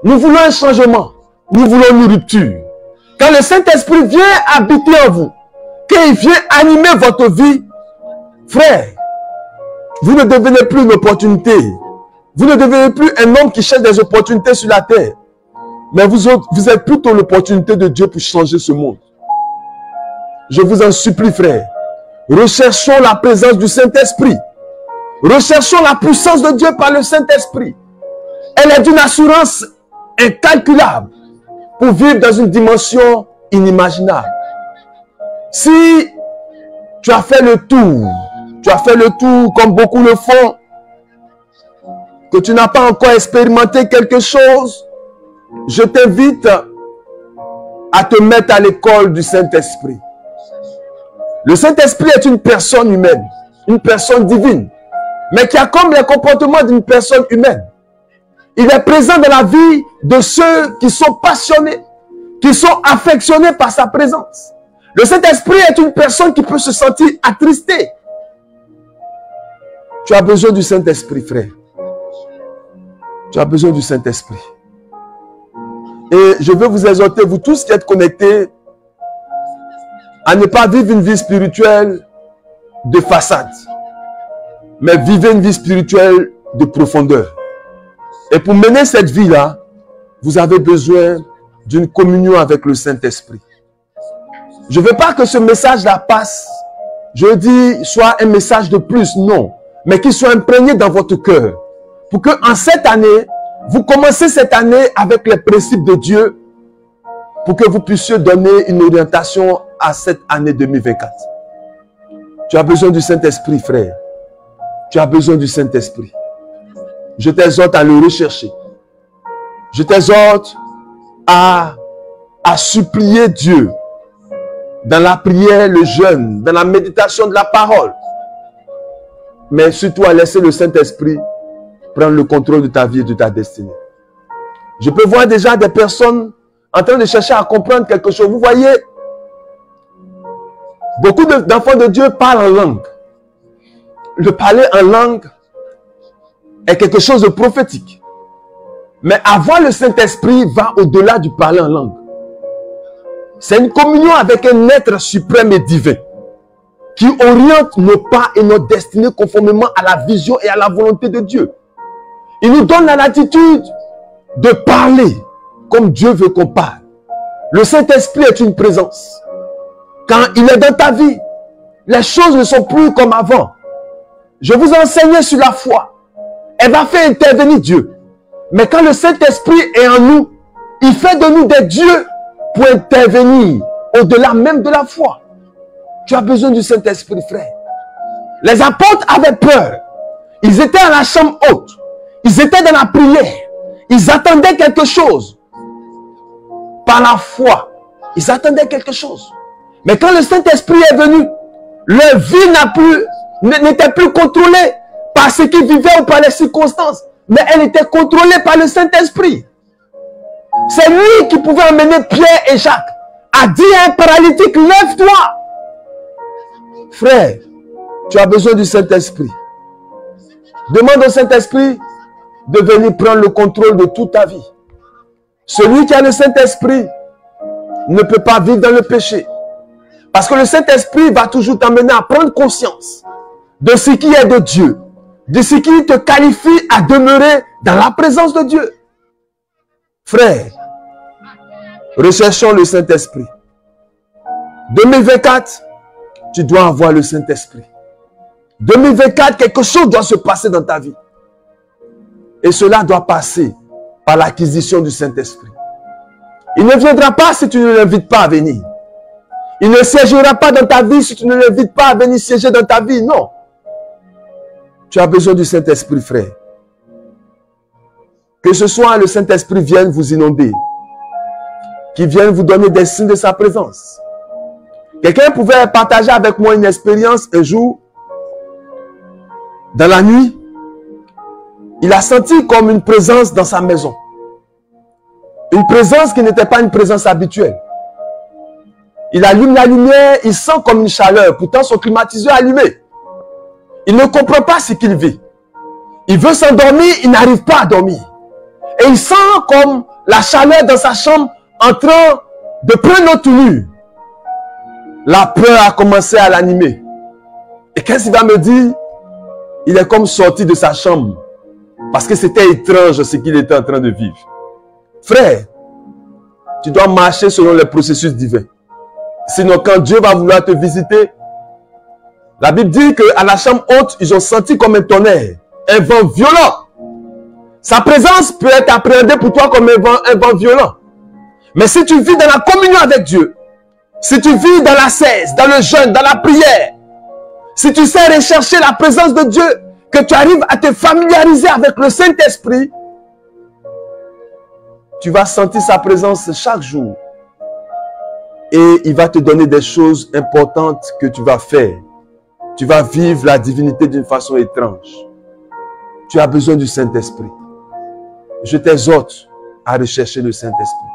Nous voulons un changement. Nous voulons une rupture. Quand le Saint-Esprit vient habiter en vous, quand il vient animer votre vie, frère, vous ne devenez plus une opportunité. Vous ne devenez plus un homme qui cherche des opportunités sur la terre. Mais vous êtes plutôt l'opportunité de Dieu pour changer ce monde. Je vous en supplie, frère. Recherchons la présence du Saint-Esprit. Recherchons la puissance de Dieu par le Saint-Esprit. Elle est d'une assurance incalculable pour vivre dans une dimension inimaginable. Si tu as fait le tour comme beaucoup le font, que tu n'as pas encore expérimenté quelque chose, je t'invite à te mettre à l'école du Saint-Esprit. Le Saint-Esprit est une personne humaine, une personne divine, mais qui a comme les comportements d'une personne humaine. Il est présent dans la vie de ceux qui sont passionnés, qui sont affectionnés par sa présence. Le Saint-Esprit est une personne qui peut se sentir attristée. Tu as besoin du Saint-Esprit, frère. Tu as besoin du Saint-Esprit. Et je veux vous exhorter, vous tous qui êtes connectés, à ne pas vivre une vie spirituelle de façade, mais vivez une vie spirituelle de profondeur. Et pour mener cette vie-là, vous avez besoin d'une communion avec le Saint-Esprit. Je ne veux pas que ce message-là passe, je dis, soit un message de plus, non, mais qu'il soit imprégné dans votre cœur. Pour que en cette année, vous commencez cette année avec les principes de Dieu, pour que vous puissiez donner une orientation à cette année 2024. Tu as besoin du Saint-Esprit, frère. Tu as besoin du Saint-Esprit. Je t'exhorte à le rechercher. Je t'exhorte à supplier Dieu dans la prière, le jeûne, dans la méditation de la parole. Mais surtout à laisser le Saint-Esprit prendre le contrôle de ta vie et de ta destinée. Je peux voir déjà des personnes en train de chercher à comprendre quelque chose. Vous voyez, beaucoup d'enfants de Dieu parlent en langue. Le parler en langue est quelque chose de prophétique. Mais avoir le Saint-Esprit va au-delà du parler en langue. C'est une communion avec un être suprême et divin qui oriente nos pas et notre destinée conformément à la vision et à la volonté de Dieu. Il nous donne la latitude de parler comme Dieu veut qu'on parle. Le Saint-Esprit est une présence. Quand il est dans ta vie, les choses ne sont plus comme avant. Je vous ai enseigné sur la foi. elle va faire intervenir Dieu. Mais quand le Saint-Esprit est en nous, il fait de nous des dieux pour intervenir au-delà même de la foi. Tu as besoin du Saint-Esprit, frère. Les apôtres avaient peur. Ils étaient à la chambre haute. Ils étaient dans la prière. Ils attendaient quelque chose. Par la foi, ils attendaient quelque chose. Mais quand le Saint-Esprit est venu, leur vie n'était plus contrôlée par ce qu'ils vivaient ou par les circonstances. Mais elle était contrôlée par le Saint-Esprit. C'est lui qui pouvait emmener Pierre et Jacques à dire à un paralytique, lève-toi. Frère, tu as besoin du Saint-Esprit. Demande au Saint-Esprit de venir prendre le contrôle de toute ta vie. Celui qui a le Saint-Esprit ne peut pas vivre dans le péché. Parce que le Saint-Esprit va toujours t'amener à prendre conscience de ce qui est de Dieu, de ce qui te qualifie à demeurer dans la présence de Dieu. Frère, recherchons le Saint-Esprit. 2024, tu dois avoir le Saint-Esprit. 2024, quelque chose doit se passer dans ta vie. Et cela doit passer par l'acquisition du Saint-Esprit. Il ne viendra pas si tu ne l'invites pas à venir. Il ne siégera pas dans ta vie si tu ne l'invites pas à venir siéger dans ta vie. Non. Tu as besoin du Saint-Esprit, frère. Que ce soit le Saint-Esprit vienne vous inonder. Qu'il vienne vous donner des signes de sa présence. Quelqu'un pouvait partager avec moi une expérience un jour. Dans la nuit, il a senti comme une présence dans sa maison. Une présence qui n'était pas une présence habituelle. Il allume la lumière, il sent comme une chaleur. Pourtant, son climatiseur est allumé. Il ne comprend pas ce qu'il vit. Il veut s'endormir, il n'arrive pas à dormir. Et il sent comme la chaleur dans sa chambre en train de prendre notre tenue. La peur a commencé à l'animer. Et qu'est-ce qu'il va me dire? Il est comme sorti de sa chambre. Parce que c'était étrange ce qu'il était en train de vivre. Frère, tu dois marcher selon les processus divins. Sinon, quand Dieu va vouloir te visiter, la Bible dit qu'à la chambre haute, ils ont senti comme un tonnerre, un vent violent. Sa présence peut être appréhendée pour toi comme un vent violent. Mais si tu vis dans la communion avec Dieu, si tu vis dans la cesse, dans le jeûne, dans la prière, si tu sais rechercher la présence de Dieu, que tu arrives à te familiariser avec le Saint-Esprit, tu vas sentir sa présence chaque jour. Et il va te donner des choses importantes que tu vas faire. Tu vas vivre la divinité d'une façon étrange. Tu as besoin du Saint-Esprit. Je t'exhorte à rechercher le Saint-Esprit.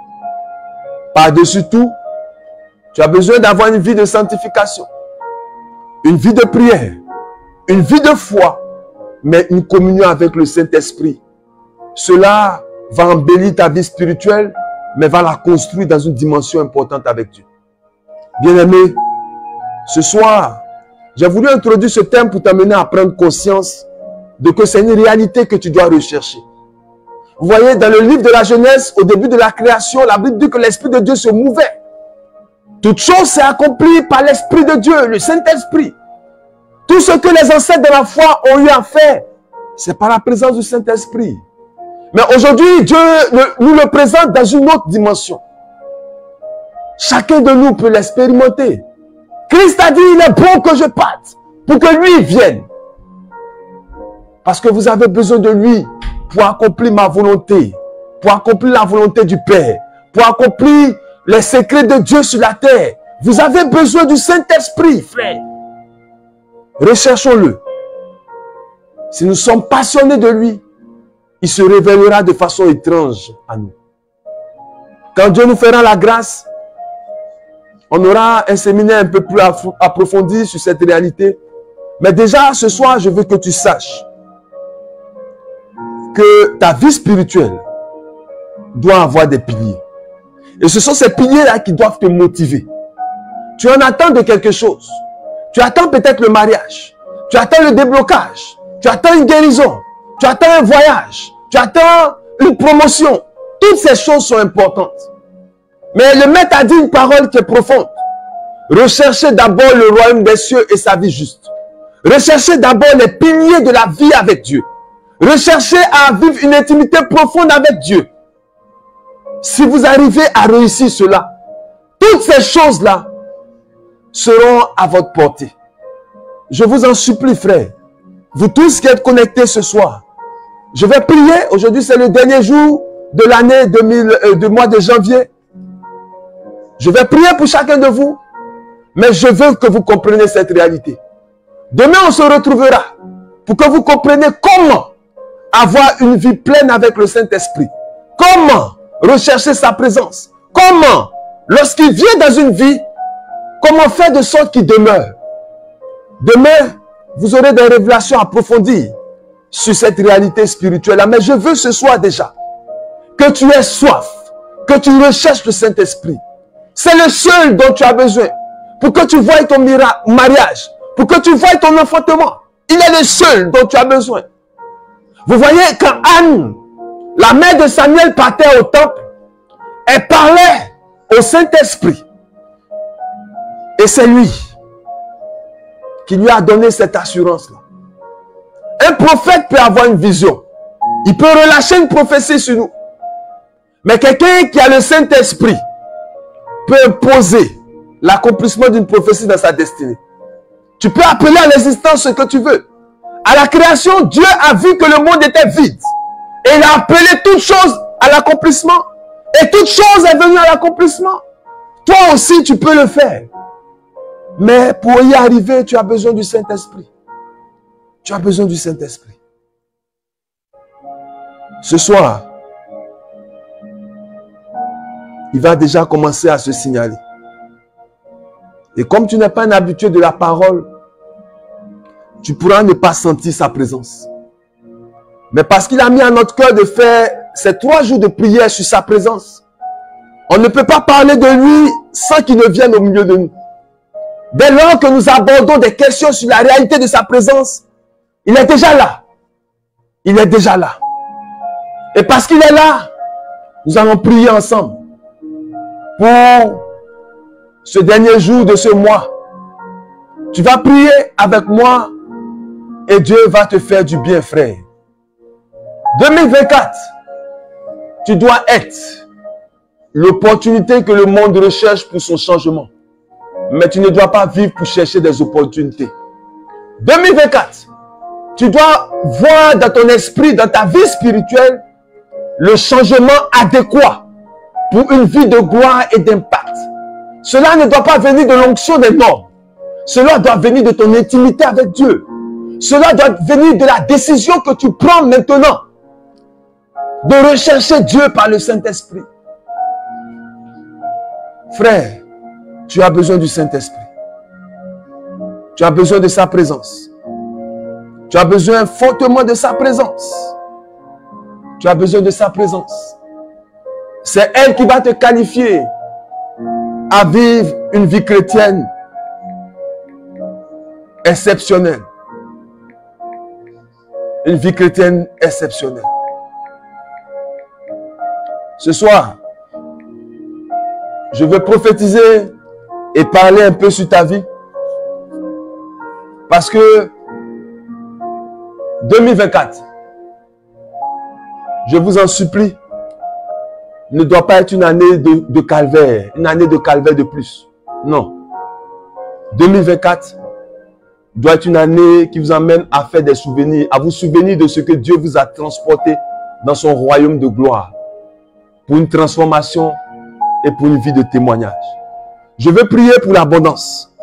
Par-dessus tout, tu as besoin d'avoir une vie de sanctification, une vie de prière, une vie de foi, mais une communion avec le Saint-Esprit. Cela va embellir ta vie spirituelle, mais va la construire dans une dimension importante avec Dieu. Bien-aimé, ce soir, j'ai voulu introduire ce thème pour t'amener à prendre conscience de que c'est une réalité que tu dois rechercher. Vous voyez, dans le livre de la Genèse, au début de la création, la Bible dit que l'Esprit de Dieu se mouvait. Toute chose s'est accomplie par l'Esprit de Dieu, le Saint-Esprit. Tout ce que les ancêtres de la foi ont eu à faire, c'est par la présence du Saint-Esprit. Mais aujourd'hui, Dieu nous le présente dans une autre dimension. Chacun de nous peut l'expérimenter. Christ a dit, il est bon que je parte pour que lui vienne. Parce que vous avez besoin de lui pour accomplir ma volonté, pour accomplir la volonté du Père, pour accomplir les secrets de Dieu sur la terre. Vous avez besoin du Saint-Esprit, frère. Recherchons-le. Si nous sommes passionnés de lui, il se révélera de façon étrange à nous. Quand Dieu nous fera la grâce, on aura un séminaire un peu plus approfondi sur cette réalité. Mais déjà, ce soir, je veux que tu saches que ta vie spirituelle doit avoir des piliers. Et ce sont ces piliers-là qui doivent te motiver. Tu en attends de quelque chose. Tu attends peut-être le mariage. Tu attends le déblocage. Tu attends une guérison. Tu attends un voyage. Tu attends une promotion. Toutes ces choses sont importantes. Mais le maître a dit une parole qui est profonde. Recherchez d'abord le royaume des cieux et sa vie juste. Recherchez d'abord les piliers de la vie avec Dieu. Recherchez à vivre une intimité profonde avec Dieu. Si vous arrivez à réussir cela, toutes ces choses-là seront à votre portée. Je vous en supplie, frères, vous tous qui êtes connectés ce soir, je vais prier. Aujourd'hui, c'est le dernier jour de l'année du mois de janvier. Je vais prier pour chacun de vous, mais je veux que vous compreniez cette réalité. Demain, on se retrouvera pour que vous compreniez comment avoir une vie pleine avec le Saint-Esprit. Comment rechercher sa présence. Comment, lorsqu'il vient dans une vie, comment faire de sorte qu'il demeure. Demain, vous aurez des révélations approfondies sur cette réalité spirituelle. Mais je veux ce soir déjà que tu aies soif, que tu recherches le Saint-Esprit. C'est le seul dont tu as besoin pour que tu voies ton mariage, pour que tu voies ton enfantement. Il est le seul dont tu as besoin. Vous voyez, quand Anne, la mère de Samuel, partait au temple, elle parlait au Saint-Esprit. Et c'est lui qui lui a donné cette assurance-là. Un prophète peut avoir une vision. Il peut relâcher une prophétie sur nous. Mais quelqu'un qui a le Saint-Esprit peut poser l'accomplissement d'une prophétie dans sa destinée. Tu peux appeler à l'existence ce que tu veux. À la création, Dieu a vu que le monde était vide. Et il a appelé toute chose à l'accomplissement. Et toute chose est venue à l'accomplissement. Toi aussi, tu peux le faire. Mais pour y arriver, tu as besoin du Saint-Esprit. Tu as besoin du Saint-Esprit. Ce soir, il va déjà commencer à se signaler. Et comme tu n'es pas un habitué de la parole, tu pourras ne pas sentir sa présence. Mais parce qu'il a mis à notre cœur de faire ces 3 jours de prière sur sa présence, on ne peut pas parler de lui sans qu'il ne vienne au milieu de nous. Dès lors que nous abordons des questions sur la réalité de sa présence, il est déjà là. Il est déjà là. Et parce qu'il est là, nous allons prier ensemble pour ce dernier jour de ce mois. Tu vas prier avec moi et Dieu va te faire du bien, frère. 2024, tu dois être l'opportunité que le monde recherche pour son changement. Mais tu ne dois pas vivre pour chercher des opportunités. 2024, tu dois voir dans ton esprit, dans ta vie spirituelle, le changement adéquat pour une vie de gloire et d'impact. Cela ne doit pas venir de l'onction des normes. Cela doit venir de ton intimité avec Dieu. Cela doit venir de la décision que tu prends maintenant de rechercher Dieu par le Saint-Esprit. Frère, tu as besoin du Saint-Esprit. Tu as besoin de sa présence. Tu as besoin fortement de sa présence. Tu as besoin de sa présence. C'est elle qui va te qualifier à vivre une vie chrétienne exceptionnelle. Une vie chrétienne exceptionnelle. Ce soir, je veux prophétiser et parler un peu sur ta vie. Parce que 2024, je vous en supplie, ne doit pas être une année de calvaire, une année de calvaire de plus. Non. 2024 doit être une année qui vous amène à faire des souvenirs, à vous souvenir de ce que Dieu vous a transporté dans son royaume de gloire. Pour une transformation et pour une vie de témoignage. Je veux prier pour l'abondance.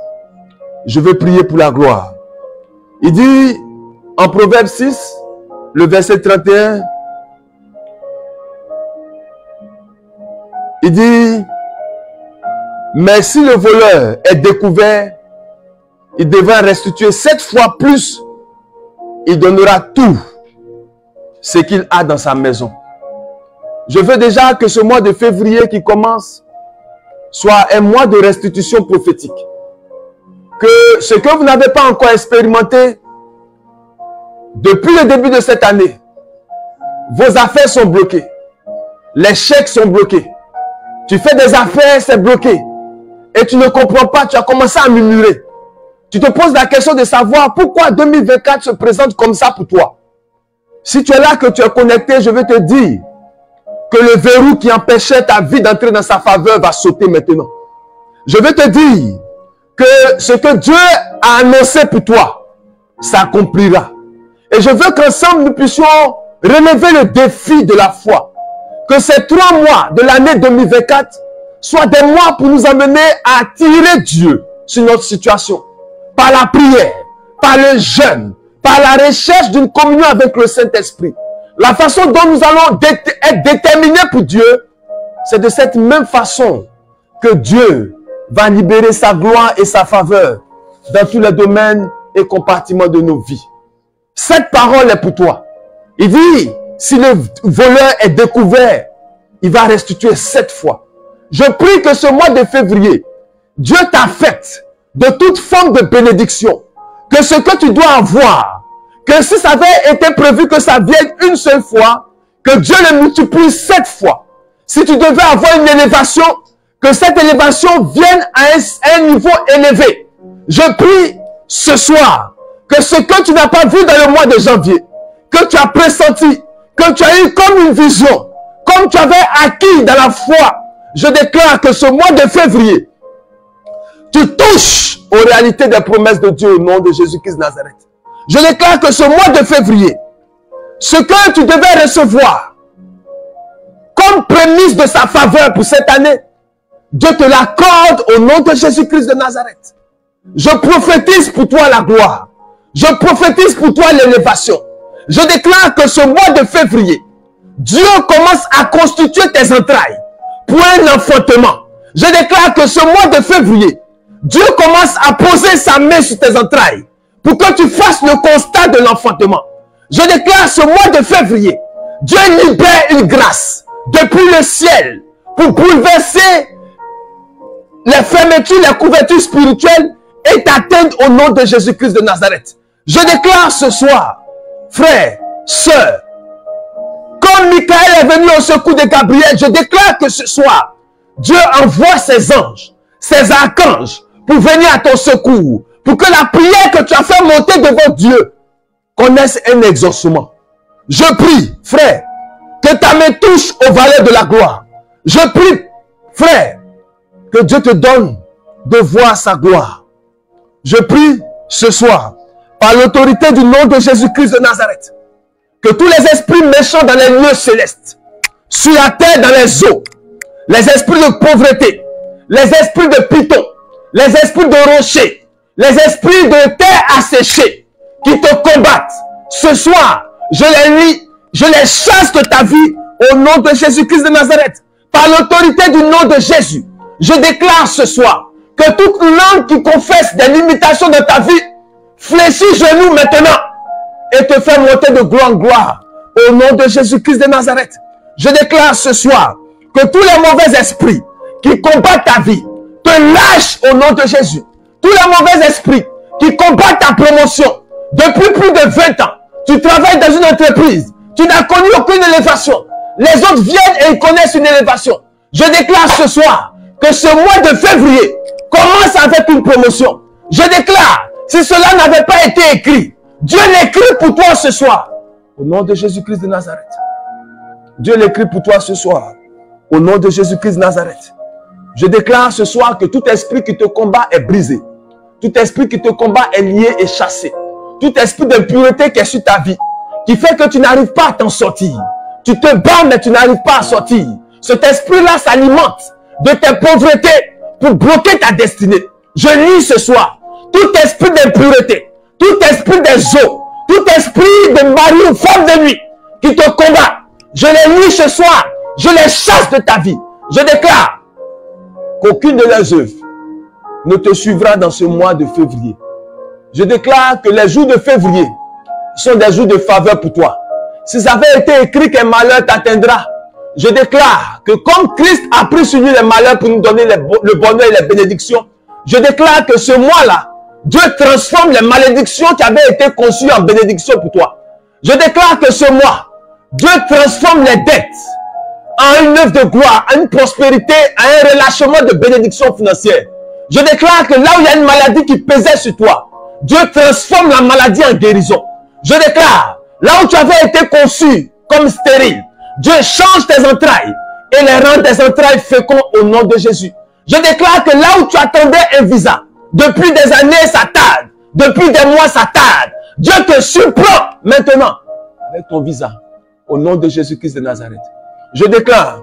Je veux prier pour la gloire. Il dit en Proverbe 6, le verset 31, il dit, mais si le voleur est découvert, il devra restituer 7 fois plus. Il donnera tout ce qu'il a dans sa maison. Je veux déjà que ce mois de février qui commence soit un mois de restitution prophétique. Que ce que vous n'avez pas encore expérimenté depuis le début de cette année, vos affaires sont bloquées. Les chèques sont bloqués. Tu fais des affaires, c'est bloqué. Et tu ne comprends pas, tu as commencé à murmurer. Tu te poses la question de savoir pourquoi 2024 se présente comme ça pour toi. Si tu es là, que tu es connecté, je vais te dire que le verrou qui empêchait ta vie d'entrer dans sa faveur va sauter maintenant. Je vais te dire que ce que Dieu a annoncé pour toi s'accomplira. Et je veux qu'ensemble nous puissions relever le défi de la foi. Que ces 3 mois de l'année 2024 soient des mois pour nous amener à attirer Dieu sur notre situation. Par la prière, par le jeûne, par la recherche d'une communion avec le Saint-Esprit. La façon dont nous allons être déterminés pour Dieu, c'est de cette même façon que Dieu va libérer sa gloire et sa faveur dans tous les domaines et compartiments de nos vies. Cette parole est pour toi. Il dit, si le voleur est découvert, il va restituer 7 fois. Je prie que ce mois de février, Dieu t'a fait de toute forme de bénédiction. Que ce que tu dois avoir, que si ça avait été prévu que ça vienne une seule fois, que Dieu le multiplie 7 fois. Si tu devais avoir une élévation, que cette élévation vienne à un niveau élevé. Je prie ce soir que ce que tu n'as pas vu dans le mois de janvier, que tu as pressenti, que tu as eu comme une vision, comme tu avais acquis dans la foi, je déclare que ce mois de février, tu touches aux réalités des promesses de Dieu au nom de Jésus-Christ de Nazareth. Je déclare que ce mois de février, ce que tu devais recevoir comme prémisse de sa faveur pour cette année, Dieu te l'accorde au nom de Jésus-Christ de Nazareth. Je prophétise pour toi la gloire. Je prophétise pour toi l'élévation. Je déclare que ce mois de février, Dieu commence à constituer tes entrailles pour un enfantement. Je déclare que ce mois de février, Dieu commence à poser sa main sur tes entrailles pour que tu fasses le constat de l'enfantement. Je déclare ce mois de février, Dieu libère une grâce depuis le ciel pour bouleverser les fermetures, les couvertures spirituelles et t'atteindre au nom de Jésus-Christ de Nazareth. Je déclare ce soir, frères, sœurs, comme Michael est venu au secours de Gabriel, je déclare que ce soir, Dieu envoie ses anges, ses archanges pour venir à ton secours, pour que la prière que tu as fait monter devant Dieu connaisse un exaucement. Je prie, frère, que ta main touche au valet de la gloire. Je prie, frère, que Dieu te donne de voir sa gloire. Je prie ce soir, par l'autorité du nom de Jésus-Christ de Nazareth, que tous les esprits méchants dans les lieux célestes, sur la terre, dans les eaux, les esprits de pauvreté, les esprits de python, les esprits de rochers, les esprits de terre asséchée, qui te combattent, ce soir, je les chasse de ta vie au nom de Jésus-Christ de Nazareth. Par l'autorité du nom de Jésus, je déclare ce soir que toute langue qui confesse des limitations de ta vie fléchit genoux maintenant et te fait monter de gloire en gloire au nom de Jésus-Christ de Nazareth. Je déclare ce soir que tous les mauvais esprits qui combattent ta vie te lâchent au nom de Jésus. Tous les mauvais esprits qui combattent ta promotion depuis plus de 20 ans. Tu travailles dans une entreprise, tu n'as connu aucune élévation. Les autres viennent et ils connaissent une élévation. Je déclare ce soir que ce mois de février commence avec une promotion. Je déclare, si cela n'avait pas été écrit, Dieu l'écrit pour toi ce soir. Au nom de Jésus-Christ de Nazareth. Dieu l'écrit pour toi ce soir. Au nom de Jésus-Christ de Nazareth. Je déclare ce soir que tout esprit qui te combat est brisé. Tout esprit qui te combat est lié et chassé. Tout esprit d'impureté qui est sur ta vie, qui fait que tu n'arrives pas à t'en sortir. Tu te bats mais tu n'arrives pas à sortir. Cet esprit-là s'alimente de tes pauvretés pour bloquer ta destinée. Je lis ce soir, tout esprit d'impureté, tout esprit des eaux, tout esprit de mari ou femme de nuit qui te combat, je les lis ce soir, je les chasse de ta vie. Je déclare qu'aucune de leurs œuvres ne te suivra dans ce mois de février. Je déclare que les jours de février sont des jours de faveur pour toi. Si ça avait été écrit qu'un malheur t'atteindra, je déclare que comme Christ a pris sur lui les malheurs pour nous donner le bonheur et les bénédictions, je déclare que ce mois-là, Dieu transforme les malédictions qui avaient été conçues en bénédictions pour toi. Je déclare que ce mois, Dieu transforme les dettes en une œuvre de gloire, en une prospérité, en un relâchement de bénédictions financières. Je déclare que là où il y a une maladie qui pesait sur toi, Dieu transforme la maladie en guérison. Je déclare Là où tu avais été conçu comme stérile, Dieu change tes entrailles et les rend tes entrailles féconds au nom de Jésus. Je déclare que là où tu attendais un visa, depuis des années ça tarde, depuis des mois ça tarde, Dieu te surprend maintenant avec ton visa au nom de Jésus-Christ de Nazareth. Je déclare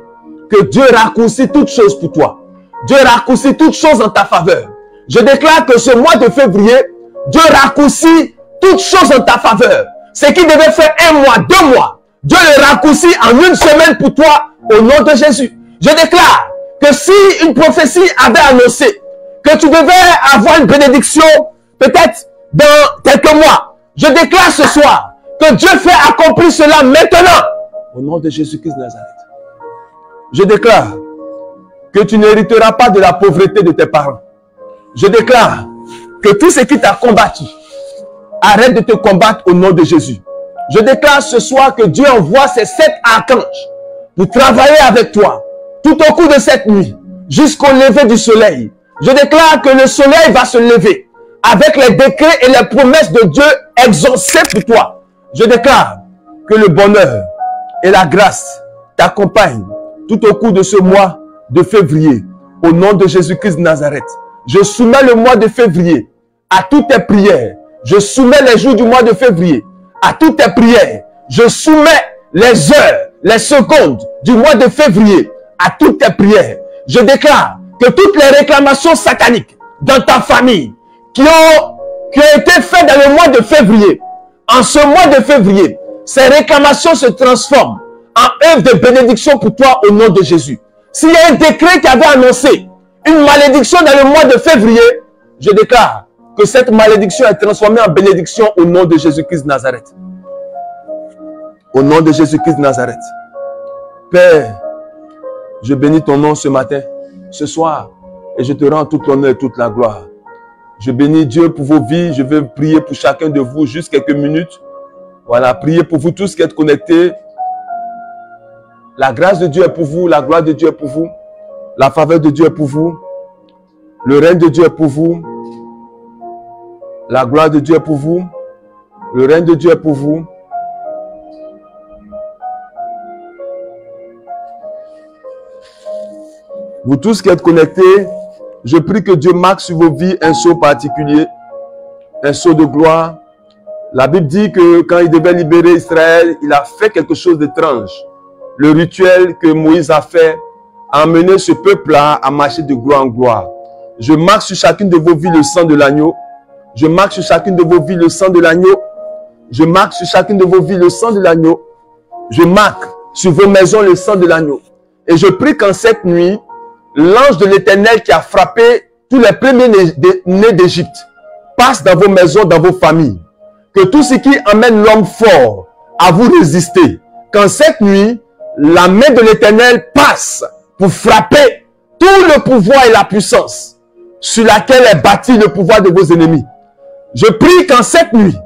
que Dieu raccourcit toutes choses pour toi. Dieu raccourcit toutes choses en ta faveur. Je déclare que ce mois de février, Dieu raccourcit toutes choses en ta faveur. Ce qui devait faire 1 mois, 2 mois, Dieu le raccourcit en 1 semaine pour toi au nom de Jésus. Je déclare que si une prophétie avait annoncé que tu devais avoir une bénédiction peut-être dans quelques mois, je déclare ce soir que Dieu fait accomplir cela maintenant au nom de Jésus-Christ de Nazareth. Je déclare que tu n'hériteras pas de la pauvreté de tes parents. Je déclare que tout ce qui t'a combattu, arrête de te combattre au nom de Jésus. Je déclare ce soir que Dieu envoie ses 7 archanges pour travailler avec toi tout au cours de cette nuit jusqu'au lever du soleil. Je déclare que le soleil va se lever avec les décrets et les promesses de Dieu exaucés pour toi. Je déclare que le bonheur et la grâce t'accompagnent tout au cours de ce mois de février au nom de Jésus-Christ de Nazareth. Je soumets le mois de février à toutes tes prières. Je soumets les jours du mois de février à toutes tes prières. Je soumets les heures, les secondes du mois de février à toutes tes prières. Je déclare que toutes les réclamations sataniques dans ta famille qui ont été faites dans le mois de février, en ce mois de février, ces réclamations se transforment en œuvre de bénédiction pour toi au nom de Jésus. S'il y a un décret qui avait annoncé une malédiction dans le mois de février, je déclare que cette malédiction est transformée en bénédiction au nom de Jésus-Christ de Nazareth. Au nom de Jésus-Christ de Nazareth. Père, je bénis ton nom ce matin, ce soir, et je te rends tout l'honneur et toute la gloire. Je bénis Dieu pour vos vies. Je veux prier pour chacun de vous juste quelques minutes. Voilà, priez pour vous tous qui êtes connectés. La grâce de Dieu est pour vous, la gloire de Dieu est pour vous, la faveur de Dieu est pour vous, le règne de Dieu est pour vous, la gloire de Dieu est pour vous, le règne de Dieu est pour vous. Vous tous qui êtes connectés, je prie que Dieu marque sur vos vies un sceau particulier, un sceau de gloire. La Bible dit que quand il devait libérer Israël, il a fait quelque chose d'étrange. Le rituel que Moïse a fait a amené ce peuple-là à marcher de gloire en gloire. Je marque sur chacune de vos vies le sang de l'agneau. Je marque sur chacune de vos vies le sang de l'agneau. Je marque sur chacune de vos vies le sang de l'agneau. Je marque sur vos maisons le sang de l'agneau. Et je prie qu'en cette nuit, l'ange de l'Éternel qui a frappé tous les premiers-nés d'Égypte passe dans vos maisons, dans vos familles. Que tout ce qui amène l'homme fort à vous résister, qu'en cette nuit, la main de l'Éternel passe pour frapper tout le pouvoir et la puissance sur laquelle est bâti le pouvoir de vos ennemis. Je prie qu'en cette nuit,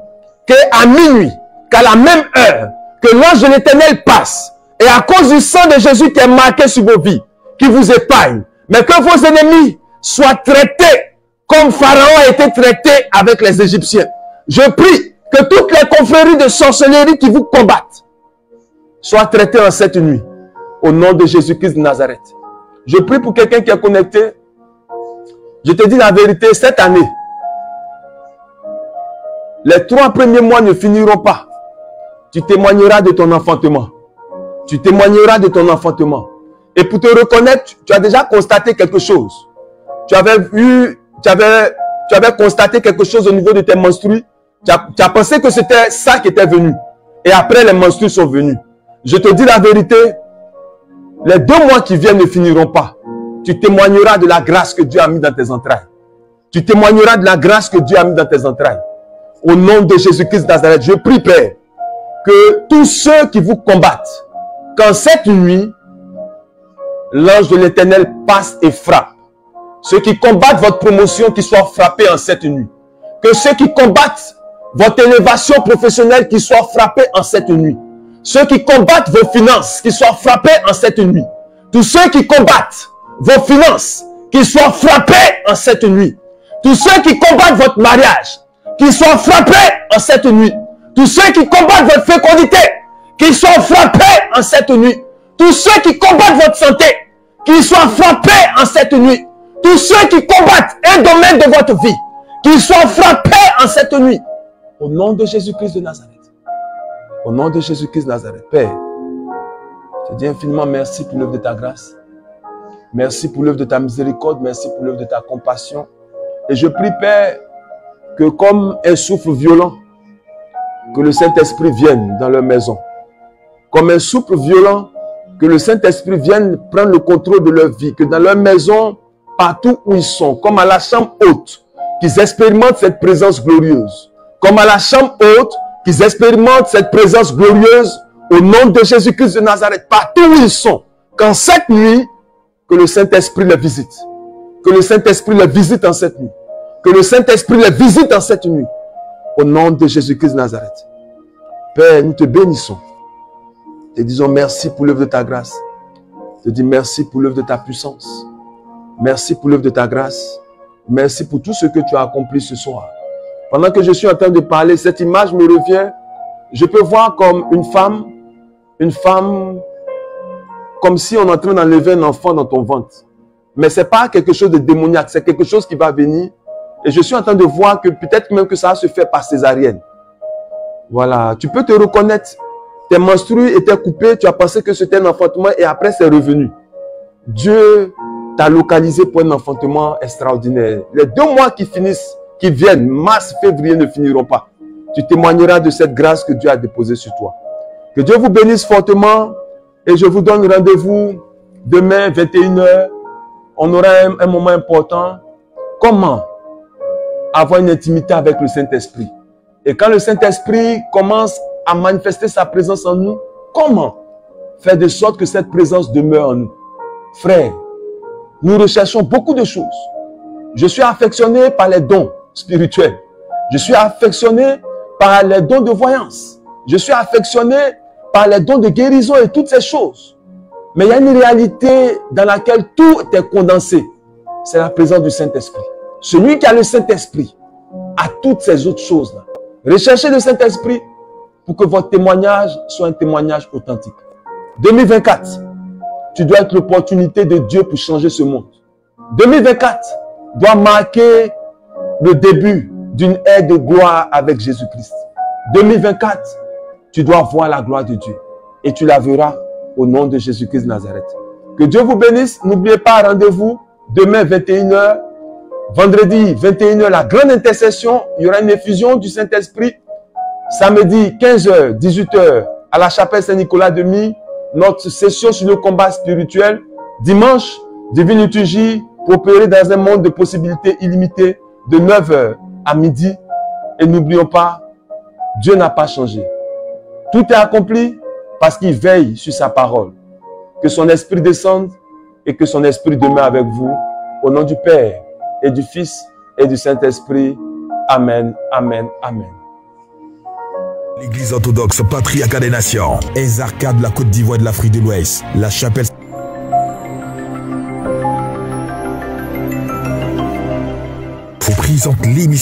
qu'à minuit, qu'à la même heure, que l'ange de l'Éternel passe et à cause du sang de Jésus qui est marqué sur vos vies, qui vous épargne, mais que vos ennemis soient traités comme Pharaon a été traité avec les Égyptiens. Je prie que toutes les confréries de sorcellerie qui vous combattent soient traitées en cette nuit, au nom de Jésus-Christ de Nazareth. Je prie pour quelqu'un qui est connecté. Je te dis la vérité, cette année, les 3 premiers mois ne finiront pas. Tu témoigneras de ton enfantement. Tu témoigneras de ton enfantement. Et pour te reconnaître, tu as déjà constaté quelque chose. Tu avais constaté quelque chose au niveau de tes menstrues. Tu as pensé que c'était ça qui était venu. Et après, les menstrues sont venues. Je te dis la vérité, les 2 mois qui viennent ne finiront pas. Tu témoigneras de la grâce que Dieu a mis dans tes entrailles. Tu témoigneras de la grâce que Dieu a mis dans tes entrailles. Au nom de Jésus-Christ de Nazareth, je prie, Père, que tous ceux qui vous combattent, qu'en cette nuit, l'ange de l'Éternel passe et frappe. Ceux qui combattent votre promotion, qui soient frappés en cette nuit. Que ceux qui combattent votre élévation professionnelle, qui soient frappés en cette nuit. Ceux qui combattent vos finances, qui soient frappés en cette nuit. Tous ceux qui combattent vos finances, qui soient frappés en cette nuit. Tous ceux qui combattent votre mariage, qui soient frappés en cette nuit. Tous Tous ceux qui combattent votre fécondité, qu'ils soient frappés en cette nuit. Tous ceux qui combattent votre santé, qu'ils soient frappés en cette nuit. Tous ceux qui combattent un domaine de votre vie, qu'ils soient frappés en cette nuit. Au nom de Jésus-Christ de Nazareth. Au nom de Jésus-Christ de Nazareth. Père, je te dis infiniment merci pour l'œuvre de ta grâce. Merci pour l'œuvre de ta miséricorde. Merci pour l'œuvre de ta compassion. Et je prie, Père, que comme un souffle violent, que le Saint-Esprit vienne dans leur maison. Comme un souffle violent, que le Saint-Esprit vienne prendre le contrôle de leur vie. Que dans leur maison, partout où ils sont, comme à la chambre haute, qu'ils expérimentent cette présence glorieuse. Comme à la chambre haute, qu'ils expérimentent cette présence glorieuse au nom de Jésus-Christ de Nazareth. Partout où ils sont, qu'en cette nuit, que le Saint-Esprit les visite. Que le Saint-Esprit les visite en cette nuit. Que le Saint-Esprit les visite en cette nuit. Au nom de Jésus-Christ de Nazareth. Père, nous te bénissons. Te disons merci pour l'œuvre de ta grâce. Te dis merci pour l'œuvre de ta puissance. Merci pour l'œuvre de ta grâce. Merci pour tout ce que tu as accompli ce soir. Pendant que je suis en train de parler, cette image me revient. Je peux voir comme une femme, comme si on est en train d'enlever un enfant dans ton ventre. Mais ce n'est pas quelque chose de démoniaque, c'est quelque chose qui va venir. Et je suis en train de voir que peut-être même que ça va se faire par césarienne. Voilà, tu peux te reconnaître. Tes menstrues étaient coupées, tu as pensé que c'était un enfantement et après c'est revenu. Dieu t'a localisé pour un enfantement extraordinaire. Les 2 mois qui viennent, mars, février ne finiront pas. Tu témoigneras de cette grâce que Dieu a déposée sur toi. Que Dieu vous bénisse fortement et je vous donne rendez-vous demain 21h. On aura un moment important. Comment avoir une intimité avec le Saint-Esprit? Et quand le Saint-Esprit commence à manifester sa présence en nous, comment faire de sorte que cette présence demeure en nous? Frères, nous recherchons beaucoup de choses. Je suis affectionné par les dons spirituels. Je suis affectionné par les dons de voyance. Je suis affectionné par les dons de guérison et toutes ces choses. Mais il y a une réalité dans laquelle tout est condensé. C'est la présence du Saint-Esprit. Celui qui a le Saint-Esprit a toutes ces autres choses-là. Recherchez le Saint-Esprit pour que votre témoignage soit un témoignage authentique. 2024, tu dois être l'opportunité de Dieu pour changer ce monde. 2024 doit marquer le début d'une ère de gloire avec Jésus-Christ. 2024, tu dois voir la gloire de Dieu. Et tu la verras au nom de Jésus-Christ de Nazareth. Que Dieu vous bénisse. N'oubliez pas, rendez-vous demain 21h. Vendredi 21h, la grande intercession. Il y aura une effusion du Saint-Esprit. Samedi 15h, 18h, à la chapelle Saint-Nicolas de Myre. Notre session sur le combat spirituel. Dimanche, divine liturgie pour opérer dans un monde de possibilités illimitées de 9h à midi. Et n'oublions pas, Dieu n'a pas changé. Tout est accompli parce qu'il veille sur sa parole. Que son esprit descende et que son esprit demeure avec vous. Au nom du Père et du Fils et du Saint-Esprit. Amen, amen, amen. L'Église orthodoxe patriarcat des nations, Ezarka de la Côte d'Ivoire et de l'Afrique de l'Ouest, la chapelle vous présente l'émission